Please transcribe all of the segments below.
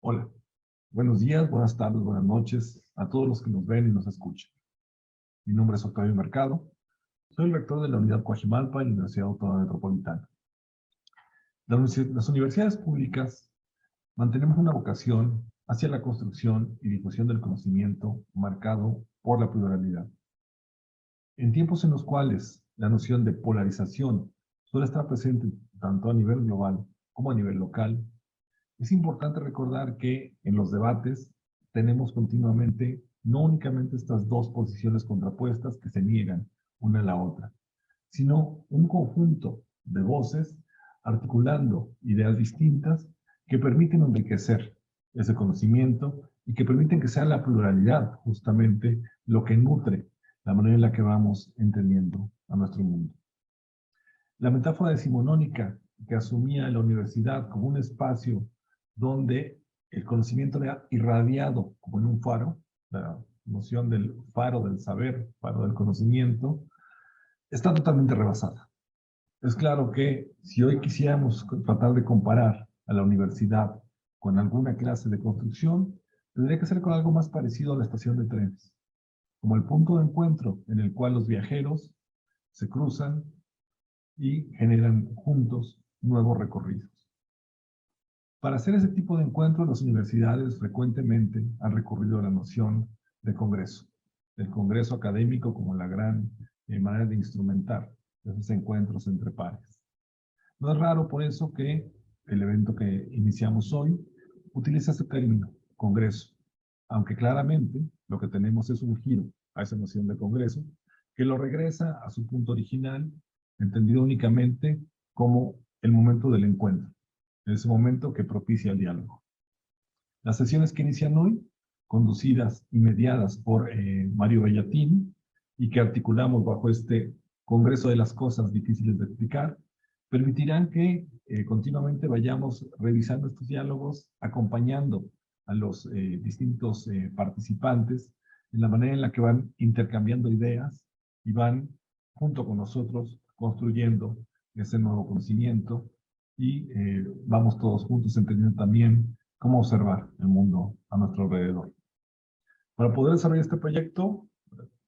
Hola, buenos días, buenas tardes, buenas noches a todos los que nos ven y nos escuchan. Mi nombre es Octavio Mercado, soy el rector de la Unidad Coajimalpa de la Universidad Autónoma Metropolitana. Las universidades públicas mantenemos una vocación hacia la construcción y difusión del conocimiento marcado por la pluralidad. En tiempos en los cuales la noción de polarización suele estar presente tanto a nivel global como a nivel local, es importante recordar que en los debates tenemos continuamente no únicamente estas dos posiciones contrapuestas que se niegan una a la otra, sino un conjunto de voces articulando ideas distintas que permiten enriquecer ese conocimiento y que permiten que sea la pluralidad justamente lo que nutre la manera en la que vamos entendiendo a nuestro mundo. La metáfora decimonónica que asumía la universidad como un espacio donde el conocimiento era irradiado como en un faro, la noción del faro del saber, faro del conocimiento, está totalmente rebasada. Es claro que si hoy quisiéramos tratar de comparar a la universidad con alguna clase de construcción, tendría que ser con algo más parecido a la estación de trenes, como el punto de encuentro en el cual los viajeros se cruzan y generan juntos nuevos recorridos. Para hacer ese tipo de encuentros, las universidades frecuentemente han recurrido a la noción de congreso, del congreso académico como la gran manera de instrumentar esos encuentros entre pares. No es raro por eso que el evento que iniciamos hoy utiliza ese término, congreso, aunque claramente lo que tenemos es un giro a esa noción de congreso que lo regresa a su punto original, entendido únicamente como el momento del encuentro, ese momento que propicia el diálogo. Las sesiones que inician hoy, conducidas y mediadas por Mario Bellatín, y que articulamos bajo este Congreso de las Cosas Difíciles de Explicar, permitirán que continuamente vayamos revisando estos diálogos, acompañando a los distintos participantes en la manera en la que van intercambiando ideas y van, junto con nosotros, construyendo ese nuevo conocimiento y vamos todos juntos entendiendo también cómo observar el mundo a nuestro alrededor. Para poder desarrollar este proyecto,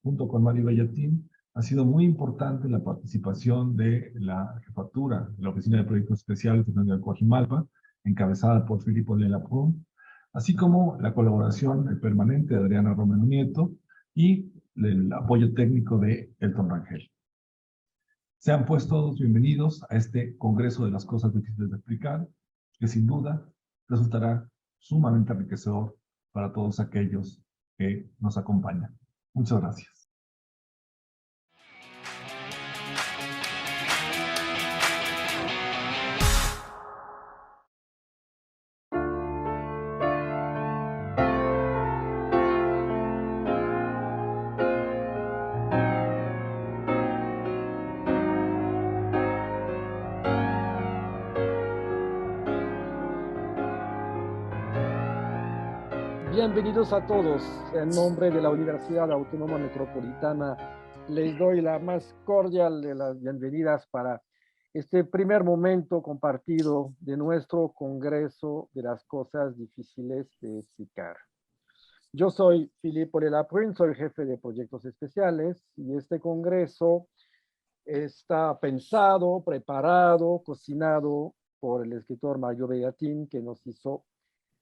junto con Mario Bellatín, ha sido muy importante la participación de la jefatura de la Oficina de Proyectos Especiales de la Universidad de Coajimalpa, encabezada por Filippo Lela Prun, así como la colaboración permanente de Adriana Romero Nieto y el apoyo técnico de Elton Rangel. Sean pues todos bienvenidos a este Congreso de las Cosas Difíciles de Explicar, que sin duda resultará sumamente enriquecedor para todos aquellos que nos acompañan. Muchas gracias. Bienvenidos a todos. En nombre de la Universidad Autónoma Metropolitana, les doy la más cordial de las bienvenidas para este primer momento compartido de nuestro Congreso de las Cosas Difíciles de Explicar. Yo soy Filippo Lelaprin, soy jefe de proyectos especiales y este congreso está pensado, preparado, cocinado por el escritor Mario Bellatín, que nos hizo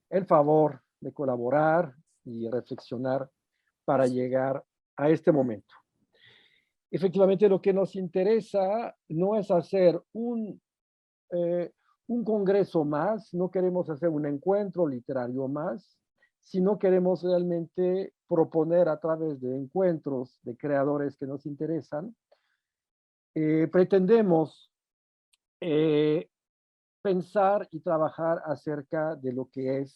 el favor de colaborar y reflexionar para llegar a este momento. Efectivamente, lo que nos interesa no es hacer un congreso más, no queremos hacer un encuentro literario más, sino queremos realmente proponer a través de encuentros de creadores que nos interesan. Pretendemos pensar y trabajar acerca de lo que es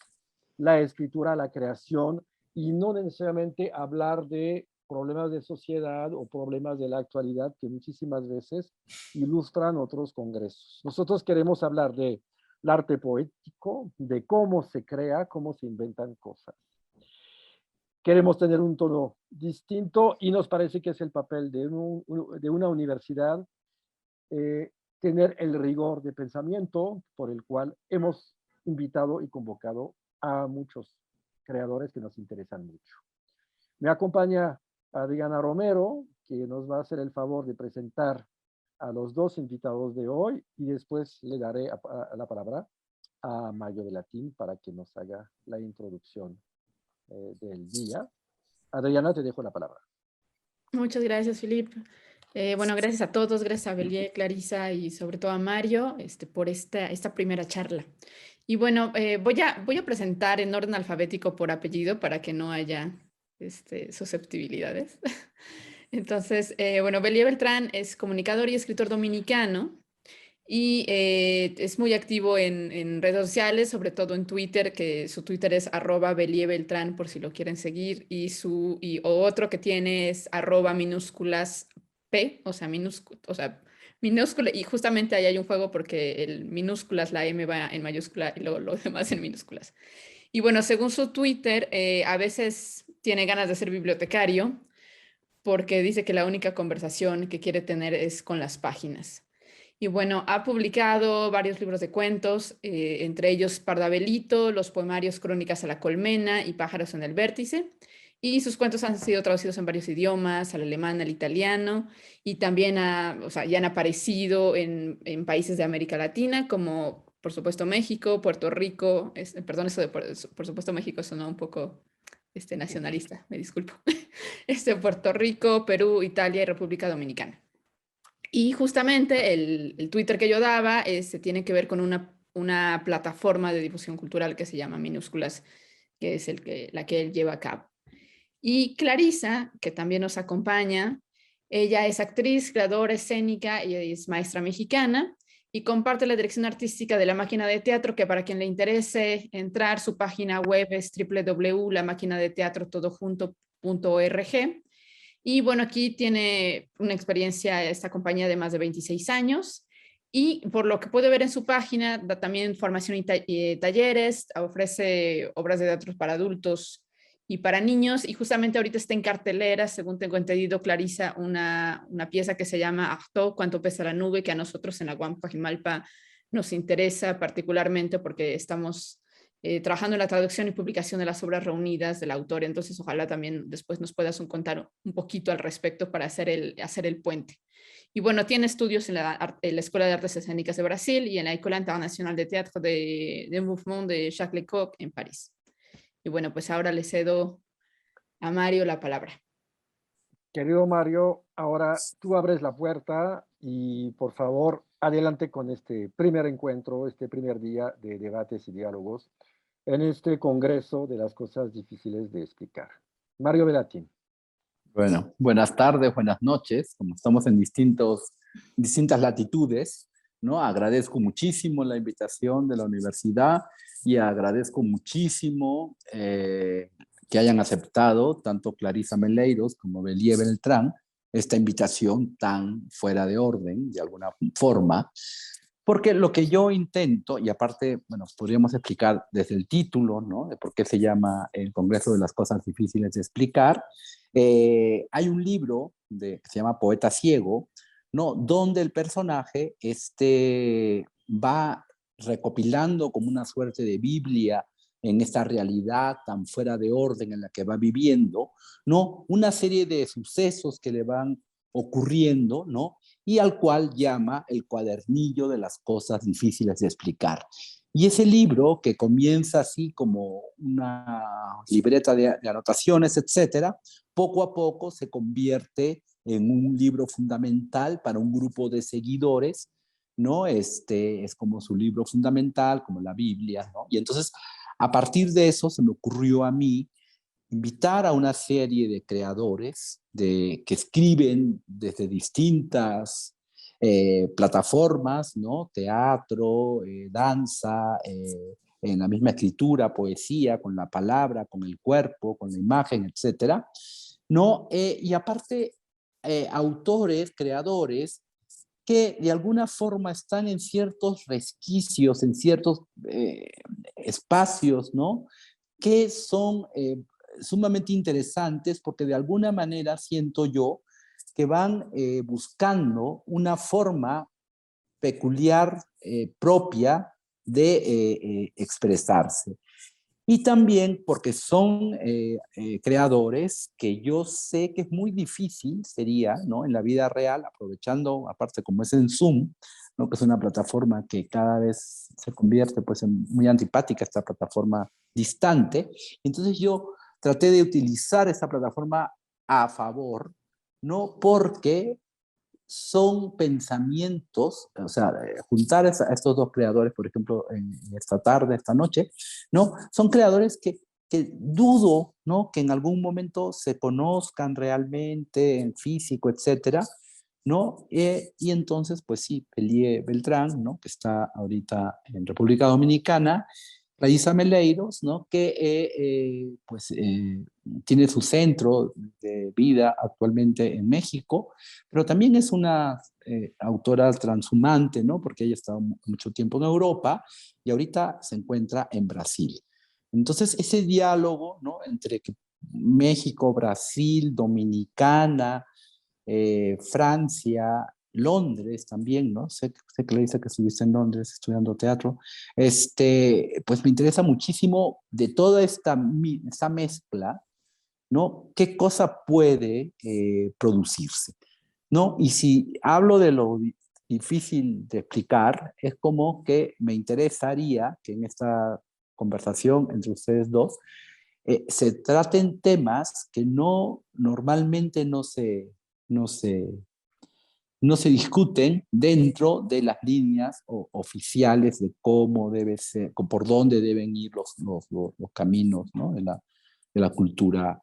la escritura, la creación, y no necesariamente hablar de problemas de sociedad o problemas de la actualidad que muchísimas veces ilustran otros congresos. Nosotros queremos hablar del arte poético, de cómo se crea, cómo se inventan cosas. Queremos tener un tono distinto y nos parece que es el papel de una universidad tener el rigor de pensamiento por el cual hemos invitado y convocado a muchos creadores que nos interesan mucho. Me acompaña Adriana Romero, que nos va a hacer el favor de presentar a los dos invitados de hoy y después le daré la palabra a Mario Velatín para que nos haga la introducción del día. Adriana, te dejo la palabra. Muchas gracias, Philip. Bueno, gracias a todos, gracias a Belie, Clarisa y sobre todo a Mario por esta primera charla. Y bueno, voy a presentar en orden alfabético por apellido para que no haya susceptibilidades. Entonces, bueno, Belie Beltrán es comunicador y escritor dominicano y es muy activo en redes sociales, sobre todo en Twitter, que su Twitter es @BelieBeltrán por si lo quieren seguir, o otro que tiene es @minúsculas P, o sea, minúscula, y justamente ahí hay un juego porque el minúsculas, la M va en mayúscula y luego lo demás en minúsculas. Y bueno, según su Twitter, a veces tiene ganas de ser bibliotecario porque dice que la única conversación que quiere tener es con las páginas. Y bueno, ha publicado varios libros de cuentos, entre ellos Pardabelito, los poemarios Crónicas a la Colmena y Pájaros en el Vértice. Y sus cuentos han sido traducidos en varios idiomas, al alemán, al italiano, y también ya han aparecido en países de América Latina, como por supuesto México, Puerto Rico. Perdón, eso de por supuesto México sonó un poco nacionalista, me disculpo. Puerto Rico, Perú, Italia y República Dominicana. Y justamente el Twitter que yo daba tiene que ver con una plataforma de difusión cultural que se llama Minúsculas, que es la que él lleva a cabo. Y Clarisa, que también nos acompaña, ella es actriz, creadora escénica y es maestra mexicana y comparte la dirección artística de La Máquina de Teatro, que para quien le interese entrar, su página web es www.lamaquinadeteatrotodojunto.org. Y bueno, aquí tiene una experiencia esta compañía de más de 26 años y por lo que puede ver en su página, da también formación y talleres, ofrece obras de teatro para adultos y para niños, y justamente ahorita está en cartelera, según tengo entendido, Clarisa, una pieza que se llama Artaud, ¿cuánto pesa la nube?, que a nosotros en la UAM Coajimalpa nos interesa particularmente porque estamos trabajando en la traducción y publicación de las obras reunidas del autor. Entonces ojalá también después nos puedas contar un poquito al respecto para hacer el puente. Y bueno, tiene estudios en la Escuela de Artes Escénicas de Brasil y en la École Internationale de Théâtre de Mouvement de Jacques Lecoq en París. Y bueno, pues ahora le cedo a Mario la palabra. Querido Mario, ahora tú abres la puerta y por favor, adelante con este primer encuentro, este primer día de debates y diálogos en este Congreso de las Cosas Difíciles de Explicar. Mario Velatín. Bueno, buenas tardes, buenas noches. Como estamos en distintas latitudes, ¿no? Agradezco muchísimo la invitación de la universidad y agradezco muchísimo que hayan aceptado tanto Clarisa Meleiros como Belie Beltrán esta invitación tan fuera de orden, de alguna forma, porque lo que yo intento, y aparte, bueno, podríamos explicar desde el título, ¿no?, de por qué se llama el Congreso de las Cosas Difíciles de Explicar. Hay un libro que se llama Poeta Ciego, ¿no?, donde el personaje va recopilando como una suerte de Biblia en esta realidad tan fuera de orden en la que va viviendo, ¿no?, una serie de sucesos que le van ocurriendo, ¿no?, y al cual llama el cuadernillo de las cosas difíciles de explicar. Y ese libro, que comienza así como una libreta de anotaciones, etcétera, poco a poco se convierte en un libro fundamental para un grupo de seguidores, ¿no? Es como su libro fundamental, como la Biblia, ¿no? Y entonces, a partir de eso, se me ocurrió a mí invitar a una serie de creadores que escriben desde distintas plataformas, ¿no? Teatro, danza, en la misma escritura, poesía, con la palabra, con el cuerpo, con la imagen, etcétera, ¿no? Y aparte, autores, creadores, que de alguna forma están en ciertos resquicios, en ciertos espacios, ¿no?, que son sumamente interesantes porque de alguna manera siento yo que van buscando una forma peculiar, propia de expresarse. Y también porque son creadores que yo sé que es muy difícil, sería, ¿no? En la vida real, aprovechando, aparte como es en Zoom, ¿no? Que es una plataforma que cada vez se convierte pues, en muy antipática, esta plataforma distante. Entonces yo traté de utilizar esta plataforma a favor, no porque son pensamientos, o sea, juntar a estos dos creadores, por ejemplo, en esta tarde, esta noche, ¿no? Son creadores que dudo, ¿no? Que en algún momento se conozcan realmente en físico, etcétera, ¿no? Y entonces, pues sí, Belie Beltrán, ¿no? Que está ahorita en República Dominicana, Raíza Meleiros, ¿no? Que tiene su centro de vida actualmente en México, pero también es una autora transhumante, ¿no? Porque ella ha estado mucho tiempo en Europa y ahorita se encuentra en Brasil. Entonces, ese diálogo, ¿no? Entre México, Brasil, Dominicana, Francia, Londres también, ¿no? Sé que le dice que estuviste en Londres estudiando teatro. Pues me interesa muchísimo de toda esta mezcla, ¿no? ¿Qué cosa puede producirse? ¿No? Y si hablo de lo difícil de explicar, es como que me interesaría que en esta conversación entre ustedes dos se traten temas que normalmente no se, no se discuten dentro de las líneas oficiales de cómo debe ser, por dónde deben ir los caminos, ¿no? De la cultura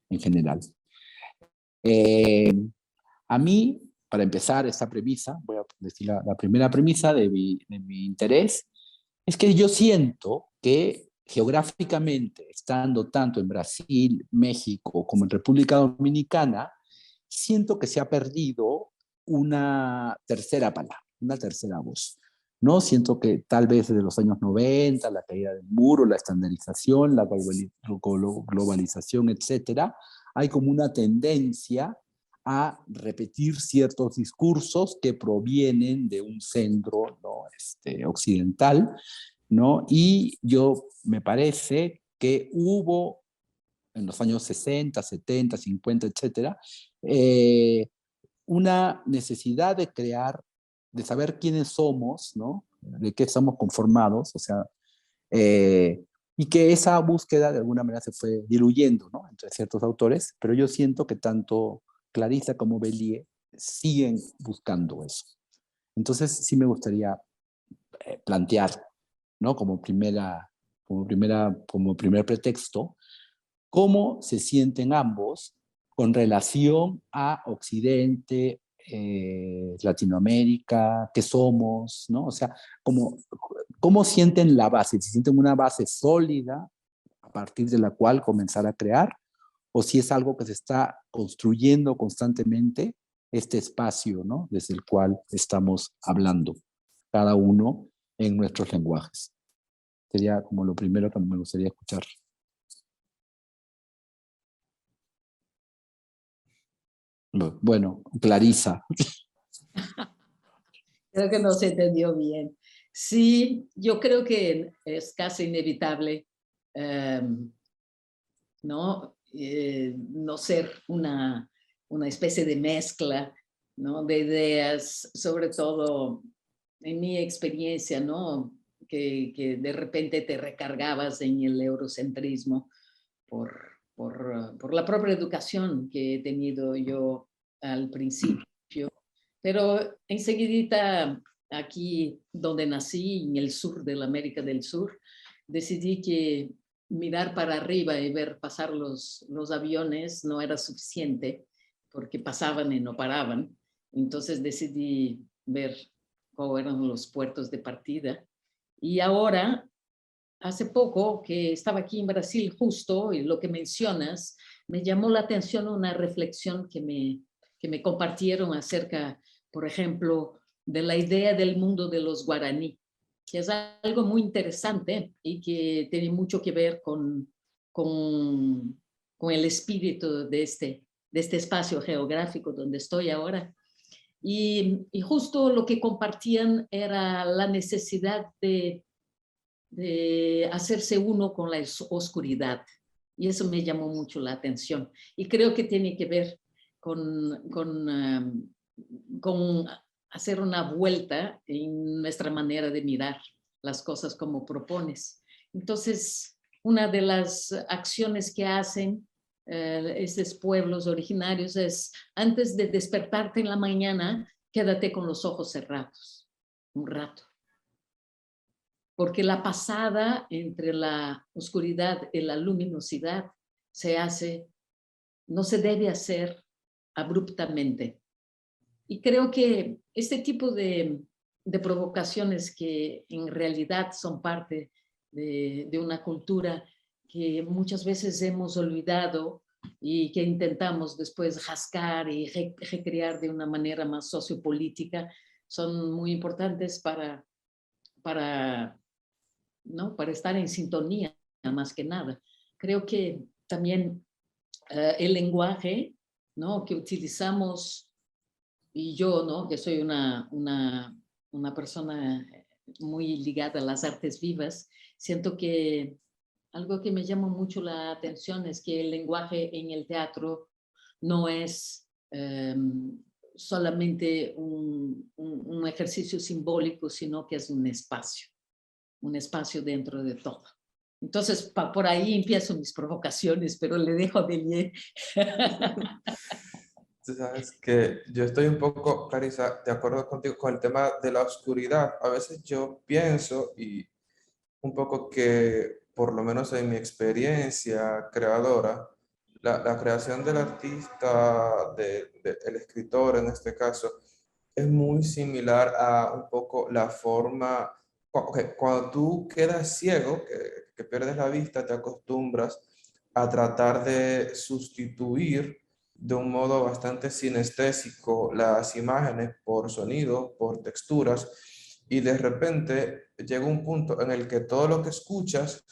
en general. A mí, para empezar esta premisa, voy a decir la primera premisa de mi interés, es que yo siento que geográficamente, estando tanto en Brasil, México, como en República Dominicana, siento que se ha perdido una tercera palabra, una tercera voz. ¿No? Siento que tal vez desde los años 90, la caída del muro, la estandarización, la globalización, etcétera, hay como una tendencia a repetir ciertos discursos que provienen de un centro, ¿no? Occidental, ¿no? Y yo me parece que hubo en los años 60, 70, 50, etcétera, una necesidad de crear, de saber quiénes somos, ¿no? De qué estamos conformados, o sea, y que esa búsqueda de alguna manera se fue diluyendo, ¿no? Entre ciertos autores, pero yo siento que tanto Clarissa como Belie siguen buscando eso. Entonces sí me gustaría plantear, ¿no? Como primer pretexto, cómo se sienten ambos con relación a Occidente, Latinoamérica, qué somos, ¿no? O sea, cómo sienten la base, si sienten una base sólida a partir de la cual comenzar a crear, o si es algo que se está construyendo constantemente, este espacio, ¿no? Desde el cual estamos hablando, cada uno en nuestros lenguajes. Sería como lo primero que me gustaría escuchar. Bueno, Clarissa. Creo que no se entendió bien. Sí, yo creo que es casi inevitable ¿no? No ser una especie de mezcla, ¿no? De ideas, sobre todo en mi experiencia, ¿no? Que de repente te recargabas en el eurocentrismo por la propia educación que he tenido yo al principio. Pero enseguidita, aquí donde nací, en el sur de la América del Sur, decidí que mirar para arriba y ver pasar los aviones no era suficiente, porque pasaban y no paraban. Entonces decidí ver cómo eran los puertos de partida. Y ahora, hace poco que estaba aquí en Brasil justo, y lo que mencionas, me llamó la atención una reflexión que me compartieron acerca, por ejemplo, de la idea del mundo de los guaraní, que es algo muy interesante y que tiene mucho que ver con el espíritu de este espacio geográfico donde estoy ahora. Y justo lo que compartían era la necesidad de de hacerse uno con la oscuridad. Y eso me llamó mucho la atención. Y creo que tiene que ver con hacer una vuelta en nuestra manera de mirar las cosas como propones. Entonces, una de las acciones que hacen estos pueblos originarios es, antes de despertarte en la mañana, quédate con los ojos cerrados un rato. Porque la pasada entre la oscuridad y la luminosidad no se debe hacer abruptamente. Y creo que este tipo de provocaciones que en realidad son parte de una cultura que muchas veces hemos olvidado y que intentamos después rascar y recrear de una manera más sociopolítica, son muy importantes para estar en sintonía, más que nada. Creo que también el lenguaje, ¿no?, que utilizamos, y yo, ¿no?, que soy una persona muy ligada a las artes vivas, siento que algo que me llama mucho la atención es que el lenguaje en el teatro no es solamente un ejercicio simbólico, sino que es un espacio dentro de todo. Entonces, por ahí empiezo mis provocaciones, pero le dejo a Bélier. Tú sabes que yo estoy un poco, Clarisa, de acuerdo contigo con el tema de la oscuridad. A veces yo pienso y un poco que, por lo menos en mi experiencia creadora, la creación del artista, el escritor en este caso, es muy similar a un poco la forma, cuando tú quedas ciego, que pierdes la vista, te acostumbras a tratar de sustituir de un modo bastante sinestésico las imágenes por sonido, por texturas, y de repente llega un punto en el que todo lo que escuchas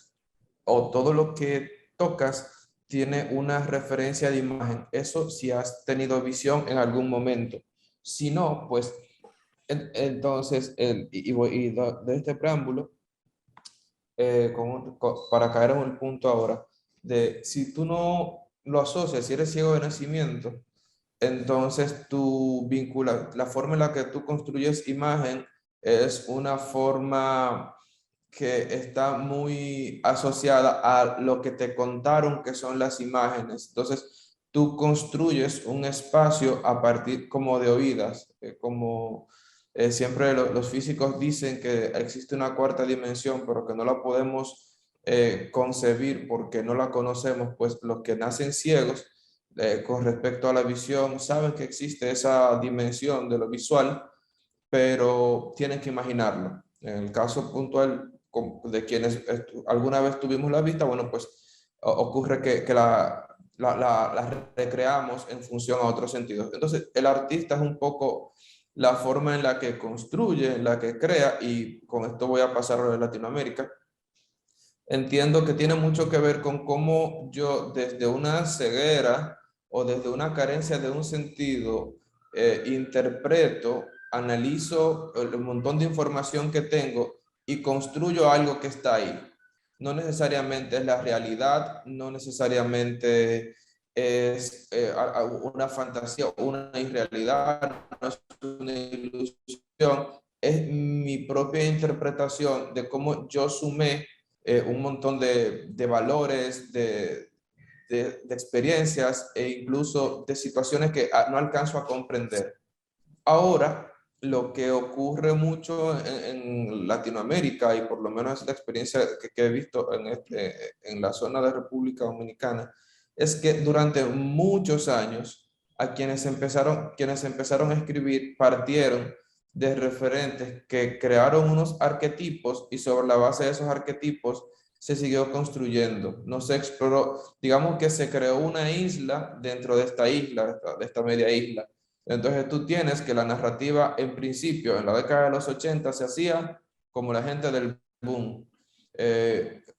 o todo lo que tocas tiene una referencia de imagen. Eso si has tenido visión en algún momento. Si no, pues entonces, de este preámbulo, para caer en el punto ahora, de si tú no lo asocias, si eres ciego de nacimiento, entonces la forma en la que tú construyes imagen es una forma que está muy asociada a lo que te contaron que son las imágenes. Entonces, tú construyes un espacio a partir como de oídas, como siempre los físicos dicen que existe una cuarta dimensión, pero que no la podemos concebir porque no la conocemos, pues los que nacen ciegos con respecto a la visión saben que existe esa dimensión de lo visual, pero tienen que imaginarlo. En el caso puntual de quienes alguna vez tuvimos la vista, bueno, pues ocurre que la recreamos en función a otros sentidos. Entonces, el artista es un poco la forma en la que construye, en la que crea, y con esto voy a pasar a lo de Latinoamérica. Entiendo que tiene mucho que ver con cómo yo desde una ceguera o desde una carencia de un sentido interpreto, analizo el montón de información que tengo y construyo algo que está ahí. No necesariamente es la realidad, no necesariamente es una fantasía o una irrealidad, no es una ilusión, es mi propia interpretación de cómo yo sumé un montón de valores, de experiencias e incluso de situaciones que no alcanzo a comprender. Ahora, lo que ocurre mucho en Latinoamérica, y por lo menos la experiencia que he visto en la zona de República Dominicana, es que durante muchos años a quienes empezaron a escribir partieron de referentes que crearon unos arquetipos y sobre la base de esos arquetipos se siguió construyendo. No se exploró, digamos que se creó una isla dentro de esta isla, de esta media isla. Entonces tú tienes que la narrativa en principio, en la década de los 80 se hacía como la gente del boom.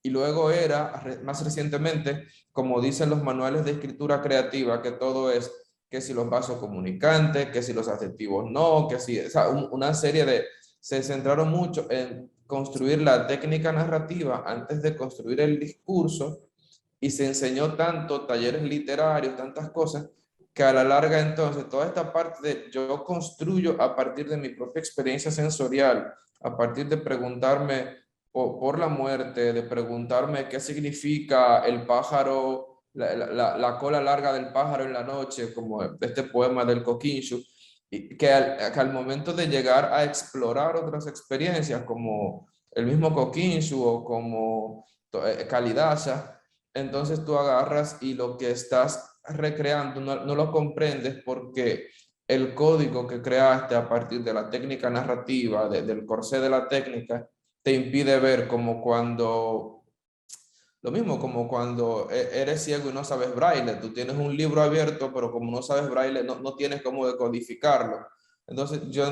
Y luego era, más recientemente, como dicen los manuales de escritura creativa, que todo es que si los vasos comunicantes, que si los adjetivos no, que si, o sea, una serie de, se centraron mucho en construir la técnica narrativa antes de construir el discurso, y se enseñó tanto, talleres literarios, tantas cosas, que a la larga entonces toda esta parte de yo construyo a partir de mi propia experiencia sensorial, a partir de preguntarme por la muerte, de preguntarme qué significa el pájaro, la cola larga del pájaro en la noche, como este poema del Coquincho, y que al momento de llegar a explorar otras experiencias como el mismo Coquincho o como Kalidasa, entonces tú agarras y lo que estás recreando no lo comprendes porque el código que creaste a partir de la técnica narrativa, del corsé de la técnica, te impide ver, como cuando, lo mismo como cuando eres ciego y no sabes braille. Tú tienes un libro abierto, pero como no sabes braille, no tienes cómo decodificarlo. Entonces yo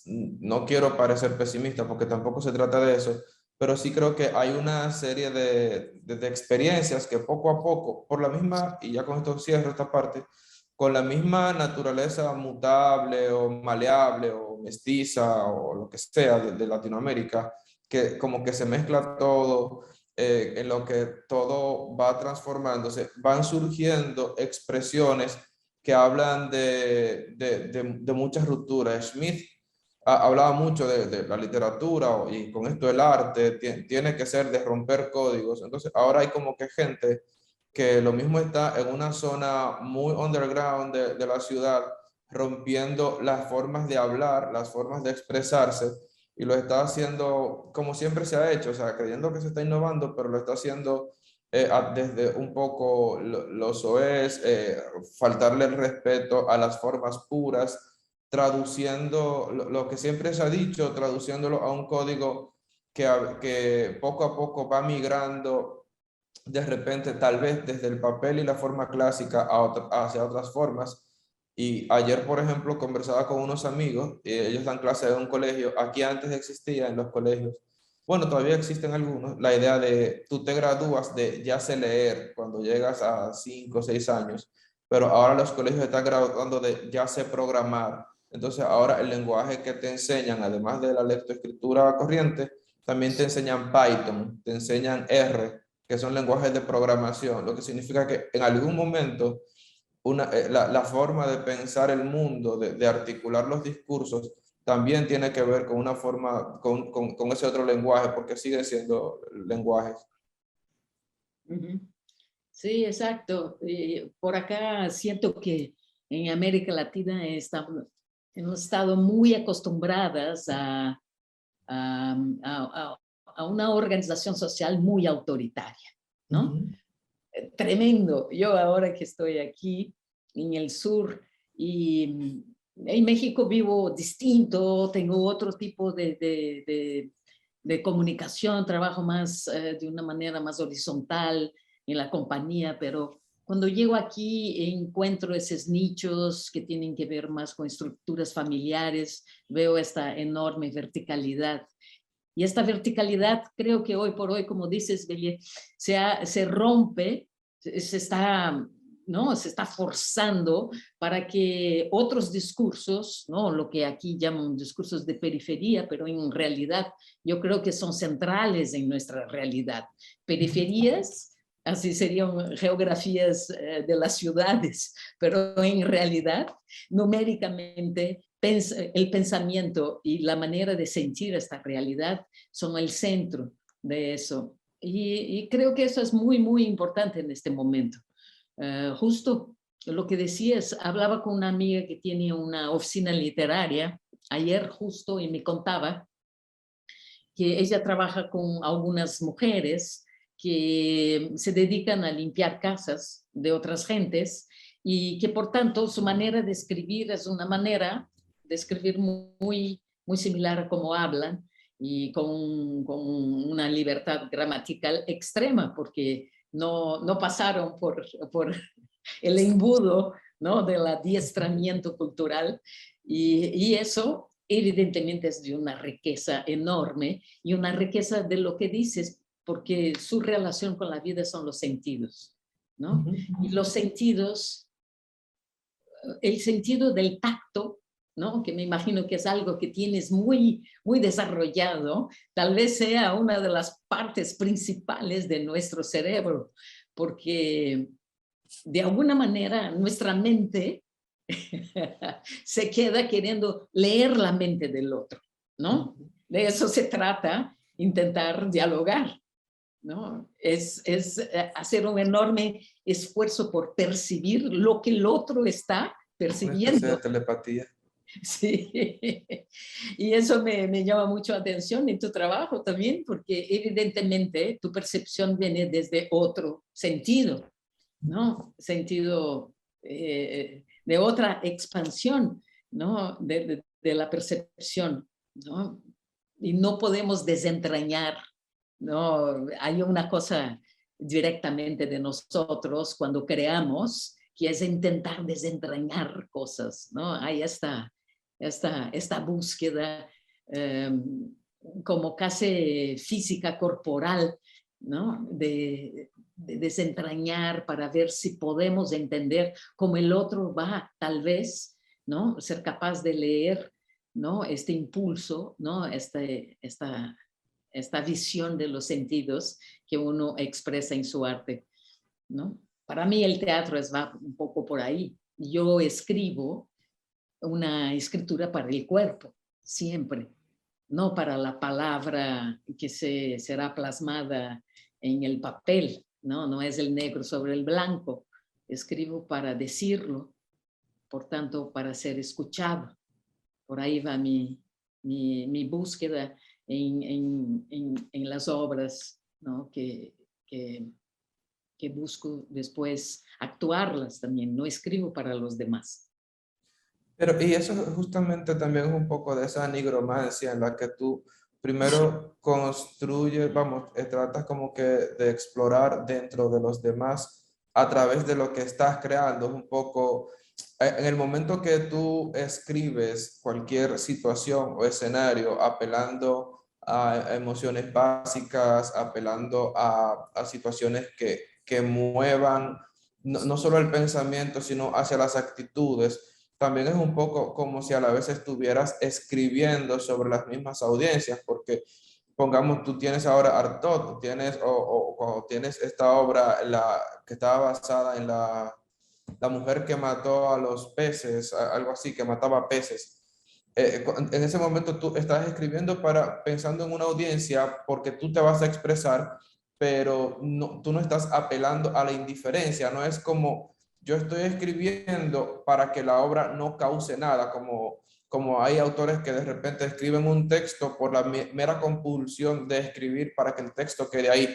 no quiero parecer pesimista porque tampoco se trata de eso, pero sí creo que hay una serie de experiencias que poco a poco, por la misma, y ya con esto cierro esta parte, con la misma naturaleza mutable o maleable o mestiza o lo que sea de Latinoamérica, que como que se mezcla todo, en lo que todo va transformándose, van surgiendo expresiones que hablan de muchas rupturas. Smith hablaba mucho de la literatura y con esto el arte tiene que ser de romper códigos. Entonces ahora hay como que gente que lo mismo está en una zona muy underground de la ciudad, rompiendo las formas de hablar, las formas de expresarse, y lo está haciendo como siempre se ha hecho, o sea, creyendo que se está innovando, pero lo está haciendo desde un poco lo soez, faltarle el respeto a las formas puras, traduciendo lo que siempre se ha dicho, traduciéndolo a un código que poco a poco va migrando de repente, tal vez desde el papel y la forma clásica hacia otras formas. Y ayer, por ejemplo, conversaba con unos amigos, y ellos dan clase en un colegio. Aquí antes existía en los colegios, bueno, todavía existen algunos, la idea de tú te gradúas de ya sé leer cuando llegas a 5 o 6 años, pero ahora los colegios están graduando de ya sé programar. Entonces ahora el lenguaje que te enseñan, además de la lectoescritura corriente, también te enseñan Python, te enseñan R, que son lenguajes de programación, lo que significa que en algún momento la forma de pensar el mundo, de articular los discursos, también tiene que ver con una forma, con ese otro lenguaje, porque siguen siendo lenguajes. Sí, exacto. Por acá siento que en América Latina hemos estado muy acostumbradas a una organización social muy autoritaria, ¿no? Tremendo. Yo ahora que estoy aquí en el sur y en México vivo distinto, tengo otro tipo de comunicación, trabajo más de una manera más horizontal en la compañía, pero cuando llego aquí encuentro esos nichos que tienen que ver más con estructuras familiares, veo esta enorme verticalidad. Y esta verticalidad creo que hoy por hoy, como dices, Belie, se rompe, se está, ¿no? Se está forzando para que otros discursos, ¿no? Lo que aquí llaman discursos de periferia, pero en realidad yo creo que son centrales en nuestra realidad. Periferias, así serían geografías de las ciudades, pero en realidad, numéricamente, el pensamiento y la manera de sentir esta realidad son el centro de eso. Y creo que eso es muy, muy importante en este momento. Justo lo que decías, hablaba con una amiga que tiene una oficina literaria ayer justo y me contaba que ella trabaja con algunas mujeres que se dedican a limpiar casas de otras gentes y que por tanto su manera de escribir es una manera de escribir muy, muy similar a cómo hablan y con una libertad gramatical extrema porque no pasaron por el embudo, ¿no? Del adiestramiento cultural y eso evidentemente es de una riqueza enorme y una riqueza de lo que dices, porque su relación con la vida son los sentidos, ¿no? Y los sentidos, el sentido del tacto ¿no? Que me imagino que es algo que tienes muy, muy desarrollado, tal vez sea una de las partes principales de nuestro cerebro, porque de alguna manera nuestra mente se queda queriendo leer la mente del otro, ¿no? De eso se trata, intentar dialogar, ¿no? Es hacer un enorme esfuerzo por percibir lo que el otro está Una especie de percibiendo. telepatía. Sí, y eso me llama mucho la atención en tu trabajo también, porque evidentemente tu percepción viene desde otro sentido, ¿no? Sentido de otra expansión, ¿no? De la percepción, ¿no? Y no podemos desentrañar, ¿no? Hay una cosa directamente de nosotros cuando creamos, que es intentar desentrañar cosas, ¿no? Hay esta búsqueda como casi física corporal, ¿no? De desentrañar para ver si podemos entender cómo el otro va, tal vez, ¿no? Ser capaz de leer, ¿no? Este impulso, ¿no? Esta visión de los sentidos que uno expresa en su arte, ¿no? Para mí el teatro va un poco por ahí. Yo escribo una escritura para el cuerpo, siempre, no para la palabra que será plasmada en el papel, ¿no? No es el negro sobre el blanco. Escribo para decirlo, por tanto, para ser escuchado. Por ahí va mi búsqueda en las obras, ¿no? que busco después actuarlas también. No escribo para los demás. Pero, y eso justamente también es un poco de esa nigromancia en la que tú primero construyes, vamos, tratas como que de explorar dentro de los demás a través de lo que estás creando. Es un poco, en el momento que tú escribes cualquier situación o escenario apelando a emociones básicas, apelando a situaciones que muevan no solo el pensamiento, sino hacia las actitudes, también es un poco como si a la vez estuvieras escribiendo sobre las mismas audiencias, porque pongamos, tú tienes ahora Artaud, tienes, o tienes esta obra que estaba basada en la mujer que mató a los peces, algo así, que mataba peces. En ese momento tú estás escribiendo pensando en una audiencia porque tú te vas a expresar, pero no, tú no estás apelando a la indiferencia, no es como yo estoy escribiendo para que la obra no cause nada, como hay autores que de repente escriben un texto por la mera compulsión de escribir para que el texto quede ahí.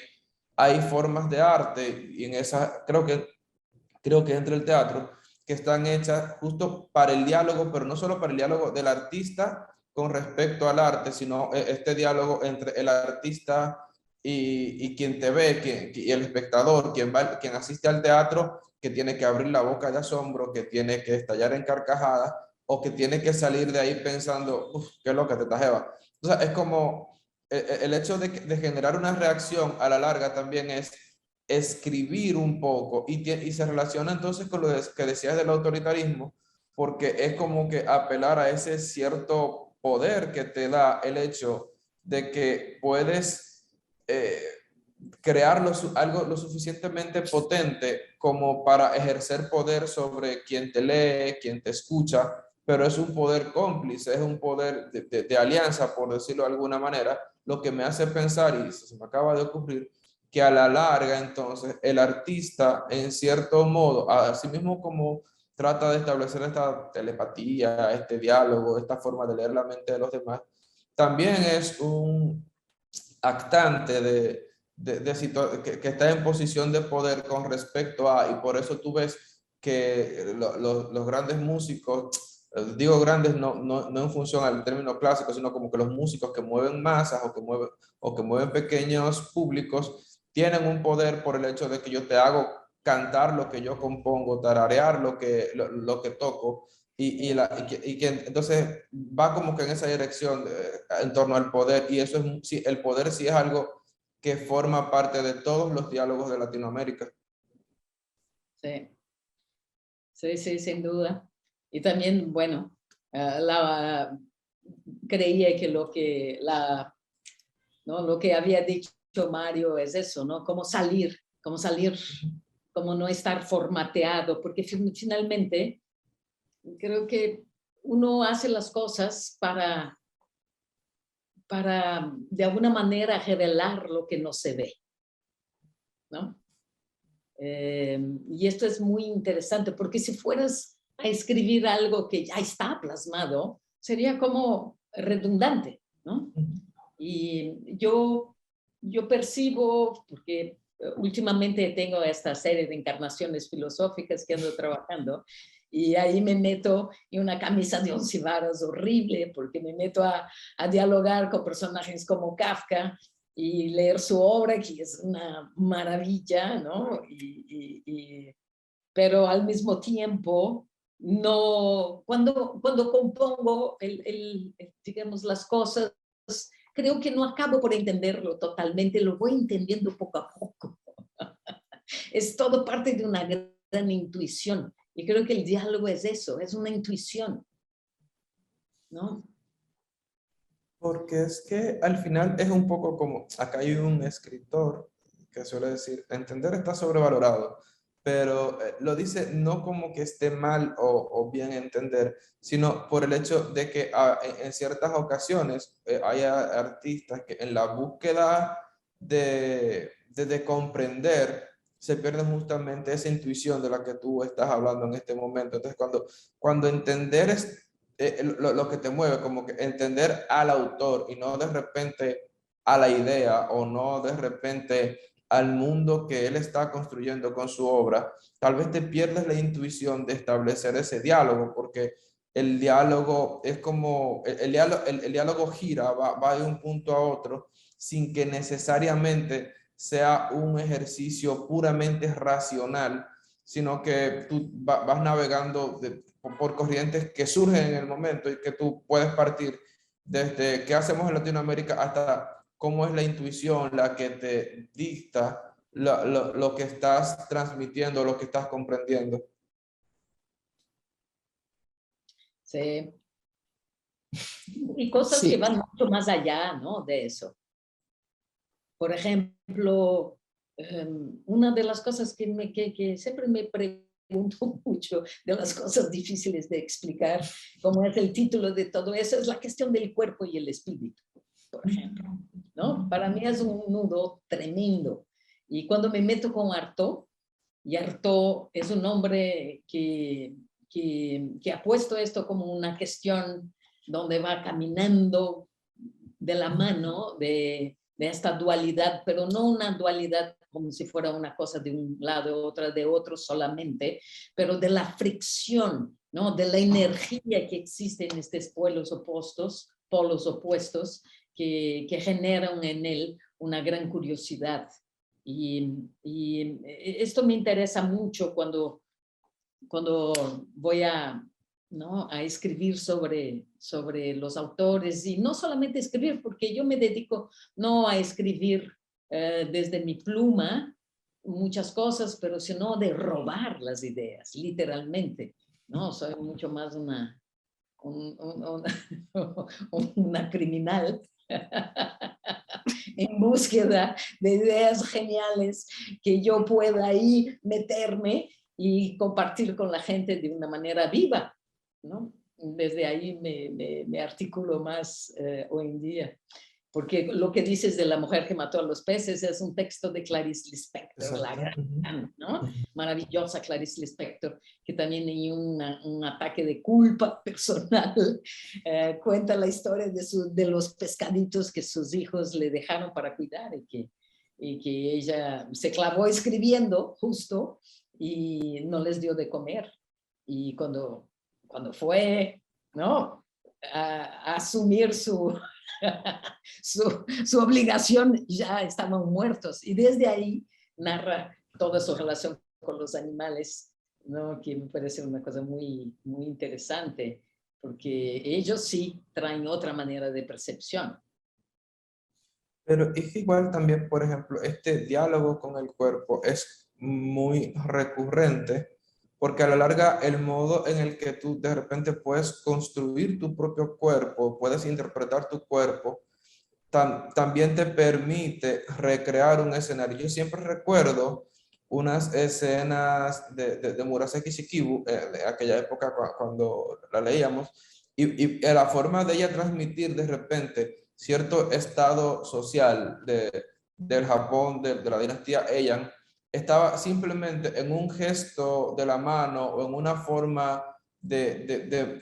Hay formas de arte y en esa creo que entre el teatro, que están hechas justo para el diálogo, pero no solo para el diálogo del artista con respecto al arte, sino este diálogo entre el artista y quien te ve, y el espectador, quien asiste al teatro, que tiene que abrir la boca de asombro, que tiene que estallar en carcajadas, o que tiene que salir de ahí pensando, uff, qué loca te estás, Eva. O sea, es como el hecho de generar una reacción a la larga también es escribir un poco y se relaciona entonces con lo que decías del autoritarismo, porque es como que apelar a ese cierto poder que te da el hecho de que puedes crear algo lo suficientemente potente como para ejercer poder sobre quien te lee, quien te escucha, pero es un poder cómplice, es un poder de alianza, por decirlo de alguna manera, lo que me hace pensar, y se me acaba de ocurrir, que a la larga entonces el artista en cierto modo, así mismo como trata de establecer esta telepatía, este diálogo, esta forma de leer la mente de los demás, también es un actante que está en posición de poder con respecto a, y por eso tú ves que los grandes músicos, digo grandes no en función al término clásico, sino como que los músicos que mueven masas o que mueven pequeños públicos, tienen un poder por el hecho de que yo te hago cantar lo que yo compongo, tararear lo que toco, y que entonces va como que en esa dirección en torno al poder, y eso es, sí, el poder sí es algo que forma parte de todos los diálogos de Latinoamérica. Sí, sí, sí, sin duda. Y también, bueno, creía que lo que había dicho Mario es eso, ¿no? Cómo salir, cómo no estar formateado, porque finalmente creo que uno hace las cosas para de alguna manera revelar lo que no se ve, ¿no? Y esto es muy interesante, porque si fueras a escribir algo que ya está plasmado, sería como redundante, ¿no? Y yo percibo, porque últimamente tengo esta serie de encarnaciones filosóficas que ando trabajando, y ahí me meto en una camisa de 11 varas horrible, porque me meto a dialogar con personajes como Kafka y leer su obra, que es una maravilla, ¿no? Pero al mismo tiempo, no, cuando compongo digamos, las cosas, creo que no acabo por entenderlo totalmente, lo voy entendiendo poco a poco. Es todo parte de una gran intuición. Y creo que el diálogo es eso, es una intuición, ¿no? Porque es que al final es un poco como, acá hay un escritor que suele decir, entender está sobrevalorado, pero lo dice no como que esté mal o bien entender, sino por el hecho de que en ciertas ocasiones hay artistas que en la búsqueda de comprender se pierde justamente esa intuición de la que tú estás hablando en este momento. Entonces, cuando entender es lo que te mueve, como que entender al autor y no de repente a la idea o no de repente al mundo que él está construyendo con su obra, tal vez te pierdes la intuición de establecer ese diálogo, porque el diálogo es como, el diálogo gira, va de un punto a otro, sin que necesariamente sea un ejercicio puramente racional, sino que tú vas navegando por corrientes que surgen en el momento y que tú puedes partir desde qué hacemos en Latinoamérica hasta cómo es la intuición la que te dicta lo que estás transmitiendo, lo que estás comprendiendo. Sí. Y cosas Sí. que van mucho más allá, ¿no? De eso. Por ejemplo, una de las cosas que siempre me pregunto mucho, de las cosas difíciles de explicar, como es el título de todo eso, es la cuestión del cuerpo y el espíritu, por ejemplo, ¿no? Para mí es un nudo tremendo. Y cuando me meto con Artaud, y Artaud es un hombre que ha puesto esto como una cuestión donde va caminando de la mano de esta dualidad, pero no una dualidad como si fuera una cosa de un lado, otra de otro solamente, pero de la fricción, ¿no? De la energía que existe en estos polos opuestos que generan en él una gran curiosidad. Y esto me interesa mucho cuando voy ¿no? a escribir sobre los autores, y no solamente escribir, porque yo me dedico no a escribir desde mi pluma muchas cosas, pero sino de robar las ideas, literalmente, ¿no? Soy mucho más una criminal en búsqueda de ideas geniales que yo pueda ahí meterme y compartir con la gente de una manera viva, ¿no? Desde ahí me articulo más hoy en día. Porque lo que dices de la mujer que mató a los peces es un texto de Clarice Lispector, la gran, ¿no? Maravillosa Clarice Lispector, que también en un ataque de culpa personal cuenta la historia de los pescaditos que sus hijos le dejaron para cuidar, y que ella se clavó escribiendo justo y no les dio de comer. Y cuando fue, ¿no? a asumir su obligación, ya estaban muertos. Y desde ahí narra toda su relación con los animales, ¿no? Que me parece una cosa muy, muy interesante, porque ellos sí traen otra manera de percepción. Pero es que igual también, por ejemplo, este diálogo con el cuerpo es muy recurrente porque a la larga el modo en el que tú de repente puedes construir tu propio cuerpo, puedes interpretar tu cuerpo, también te permite recrear un escenario. Yo siempre recuerdo unas escenas de Murasaki Shikibu, de aquella época cuando la leíamos, y la forma de ella transmitir de repente cierto estado social del Japón, de la dinastía Heian, estaba simplemente en un gesto de la mano o en una forma de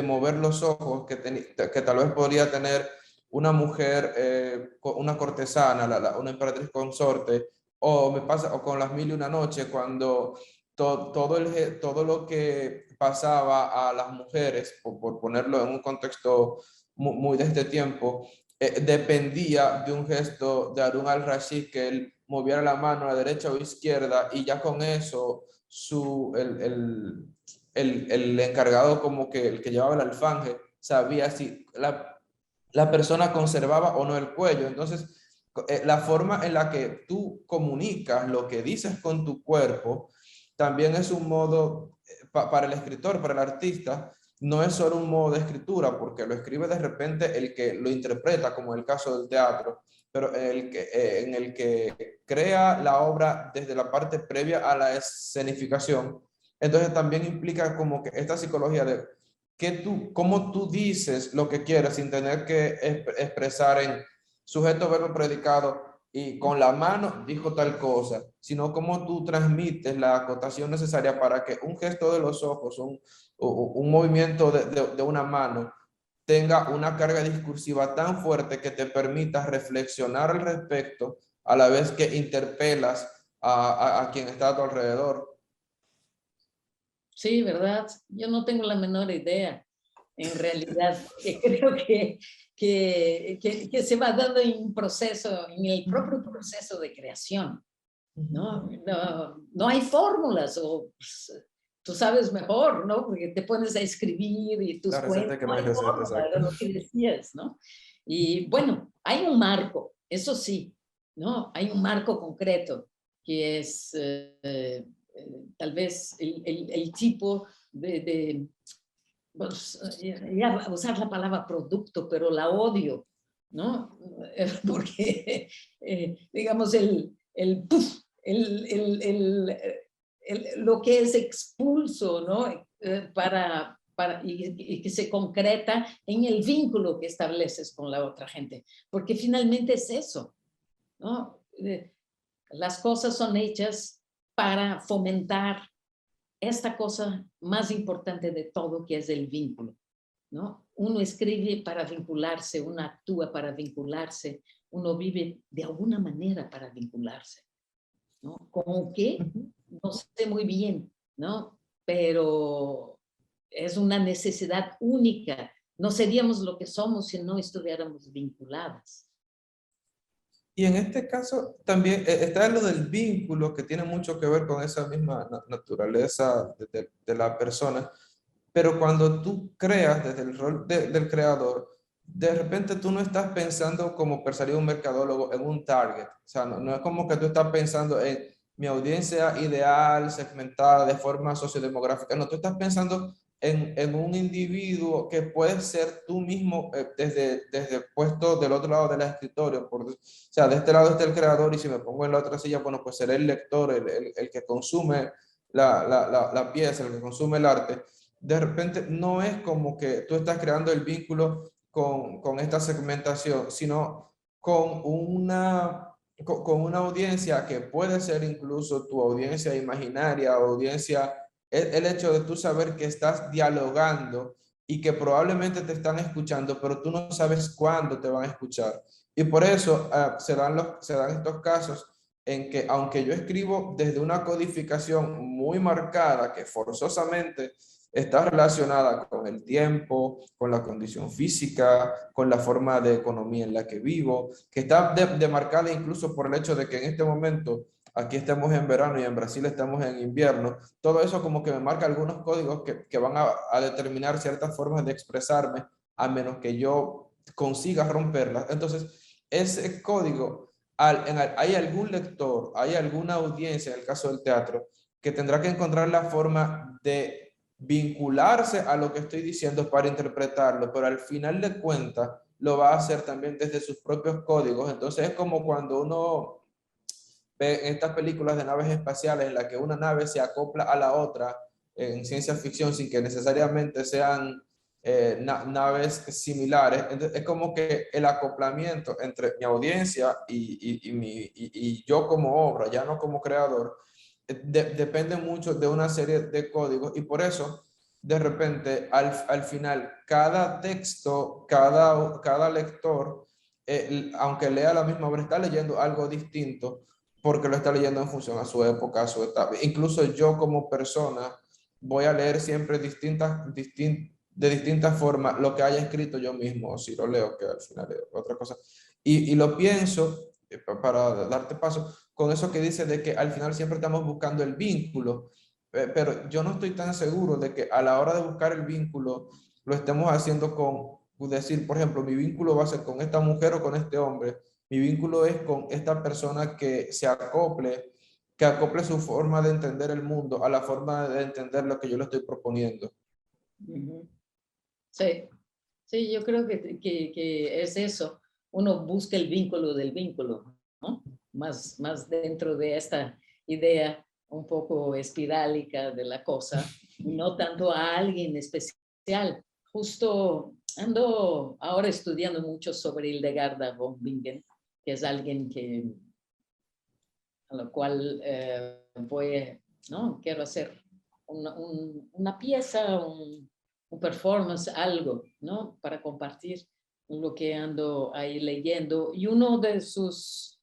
mover los ojos que tal vez podría tener una mujer, una cortesana, una emperatriz consorte, o me pasa o con las mil y una noches, cuando todo lo que pasaba a las mujeres, por ponerlo en un contexto muy de este tiempo, dependía de un gesto de Harun al-Rashid, que él moviera la mano a la derecha o izquierda, y ya con eso el encargado, como que el que llevaba el alfanje, sabía si la persona conservaba o no el cuello. Entonces, la forma en la que tú comunicas lo que dices con tu cuerpo también es un modo, para el escritor, para el artista, no es solo un modo de escritura, porque lo escribe de repente el que lo interpreta, como en el caso del teatro, pero en el que crea la obra desde la parte previa a la escenificación. Entonces también implica como que esta psicología de cómo tú dices lo que quieres sin tener que expresar en sujeto, verbo, predicado y con la mano dijo tal cosa, sino cómo tú transmites la acotación necesaria para que un gesto de los ojos, un movimiento de una mano tenga una carga discursiva tan fuerte que te permita reflexionar al respecto a la vez que interpelas a quien está a tu alrededor. Sí, ¿verdad? Yo no tengo la menor idea, en realidad, que creo que se va dando en un proceso, en el propio proceso de creación, ¿no? No hay fórmulas, o pues, tú sabes mejor, ¿no? Porque te pones a escribir y tus cuentos, no hay fórmula, era lo que decías, ¿no? Y bueno, hay un marco, eso sí, ¿no? Hay un marco concreto, que es tal vez el tipo pues, ya usar la palabra producto, pero la odio, ¿no? Porque, digamos, lo que es expulso, ¿no? Y que se concreta en el vínculo que estableces con la otra gente, porque finalmente es eso, ¿no? Las cosas son hechas para fomentar esta cosa más importante de todo, que es el vínculo, ¿no? Uno escribe para vincularse, uno actúa para vincularse, uno vive de alguna manera para vincularse, ¿no? ¿Con qué? No sé muy bien, ¿no? Pero es una necesidad única. No seríamos lo que somos si no estuviéramos vinculadas. Y en este caso también está lo del vínculo, que tiene mucho que ver con esa misma naturaleza de la persona, pero cuando tú creas desde el rol del creador, de repente tú no estás pensando como pensaría un mercadólogo en un target, o sea, no es como que tú estás pensando en mi audiencia ideal, segmentada de forma sociodemográfica, no, tú estás pensando en un individuo que puede ser tú mismo desde puesto del otro lado del escritorio. O sea, de este lado está el creador y si me pongo en la otra silla, bueno, pues seré el lector, el que consume la pieza, el que consume el arte. De repente no es como que tú estás creando el vínculo con esta segmentación, sino con con una audiencia que puede ser incluso tu audiencia imaginaria, audiencia, el hecho de tú saber que estás dialogando y que probablemente te están escuchando, pero tú no sabes cuándo te van a escuchar. Y por eso se dan estos casos en que, aunque yo escribo desde una codificación muy marcada, que forzosamente está relacionada con el tiempo, con la condición física, con la forma de economía en la que vivo, que está demarcada incluso por el hecho de que en este momento aquí estamos en verano y en Brasil estamos en invierno. Todo eso como que me marca algunos códigos que van a determinar ciertas formas de expresarme, a menos que yo consiga romperlas. Entonces, ese código, hay algún lector, hay alguna audiencia, en el caso del teatro, que tendrá que encontrar la forma de vincularse a lo que estoy diciendo para interpretarlo, pero al final de cuentas lo va a hacer también desde sus propios códigos. Entonces es como cuando uno ve estas películas de naves espaciales en las que una nave se acopla a la otra en ciencia ficción sin que necesariamente sean naves similares. Entonces, es como que el acoplamiento entre mi audiencia y yo como obra, ya no como creador, depende mucho de una serie de códigos, y por eso de repente al final cada texto, cada lector, aunque lea la misma obra, está leyendo algo distinto porque lo está leyendo en función a su época, a su etapa. Incluso yo como persona voy a leer siempre de distintas formas lo que haya escrito yo mismo, o si lo leo, que al final es otra cosa. Y lo pienso, para darte paso, con eso que dice de que al final siempre estamos buscando el vínculo, pero yo no estoy tan seguro de que a la hora de buscar el vínculo lo estemos haciendo con decir, por ejemplo, mi vínculo va a ser con esta mujer o con este hombre. Mi vínculo es con esta persona que que acople su forma de entender el mundo a la forma de entender lo que yo le estoy proponiendo. Sí, sí, yo creo que es eso. Uno busca el vínculo del vínculo, ¿no? Más dentro de esta idea un poco espirálica de la cosa, no tanto a alguien especial. Justo ando ahora estudiando mucho sobre Hildegarda von Bingen, que es alguien a lo cual ¿no? Quiero hacer una pieza, un performance, algo, ¿no? Para compartir lo que ando ahí leyendo. Y uno de sus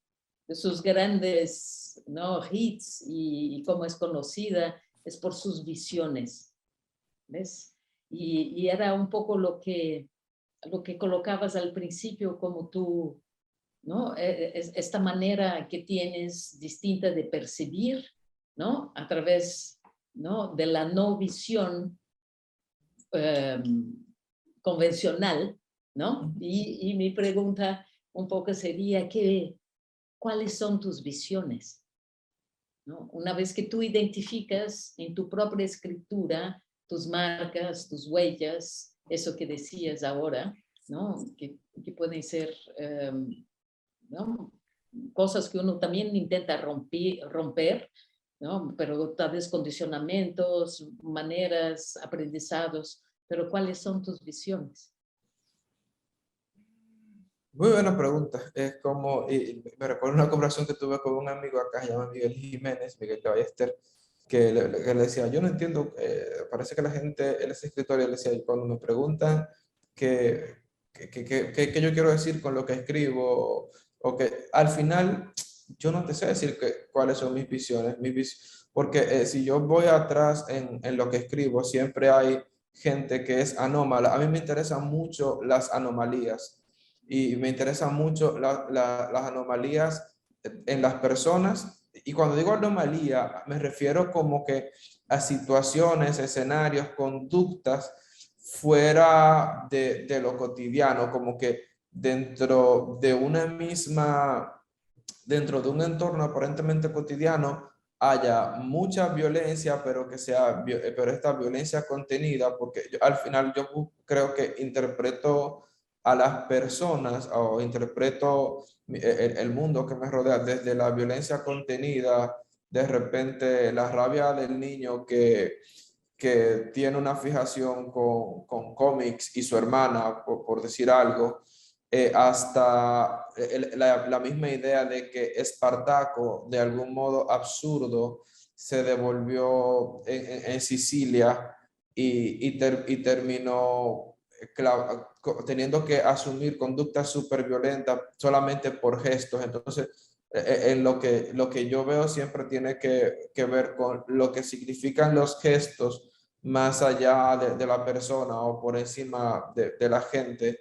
grandes, ¿no? hits y cómo es conocida es por sus visiones, ¿ves? Y era un poco lo que colocabas al principio, como tú, ¿no? Esta manera que tienes distinta de percibir, ¿no? A través, ¿no? de la no visión convencional, ¿no? Y mi pregunta un poco sería ¿cuáles son tus visiones? ¿No? Una vez que tú identificas en tu propia escritura tus marcas, tus huellas, eso que decías ahora, ¿no? Que pueden ser ¿no? cosas que uno también intenta romper, ¿no? Pero tal vez condicionamientos, maneras, aprendizados, pero ¿cuáles son tus visiones? Muy buena pregunta. Es como, y me recuerdo una conversación que tuve con un amigo acá, se llama Miguel Jiménez, Miguel de Ballester, que le decía, yo no entiendo, parece que la gente, él es escritor, y él decía, cuando me preguntan qué yo quiero decir con lo que escribo, o que al final yo no te sé decir cuáles son mis visiones, porque si yo voy atrás en lo que escribo, siempre hay gente que es anómala. A mí me interesan mucho las anomalías. Y me interesan mucho las anomalías en las personas. Y cuando digo anomalía, me refiero como que a situaciones, escenarios, conductas fuera de lo cotidiano, como que dentro de dentro de un entorno aparentemente cotidiano, haya mucha violencia, pero pero esta violencia contenida, porque al final yo creo que interpreto a las personas o interpreto el mundo que me rodea desde la violencia contenida, de repente la rabia del niño que tiene una fijación con cómics y su hermana, por decir algo, hasta la misma idea de que Espartaco, de algún modo absurdo, se devolvió en Sicilia y terminó teniendo que asumir conductas súper violentas solamente por gestos. Entonces, en lo que yo veo siempre tiene que ver con lo que significan los gestos más allá de la persona o por encima de la gente,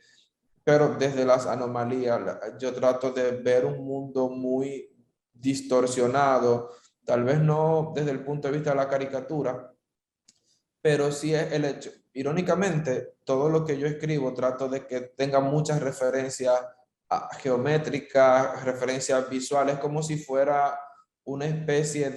pero desde las anomalías. Yo trato de ver un mundo muy distorsionado, tal vez no desde el punto de vista de la caricatura, pero sí es el hecho. Irónicamente, todo lo que yo escribo trato de que tenga muchas referencias geométricas, referencias visuales, como si fuera una especie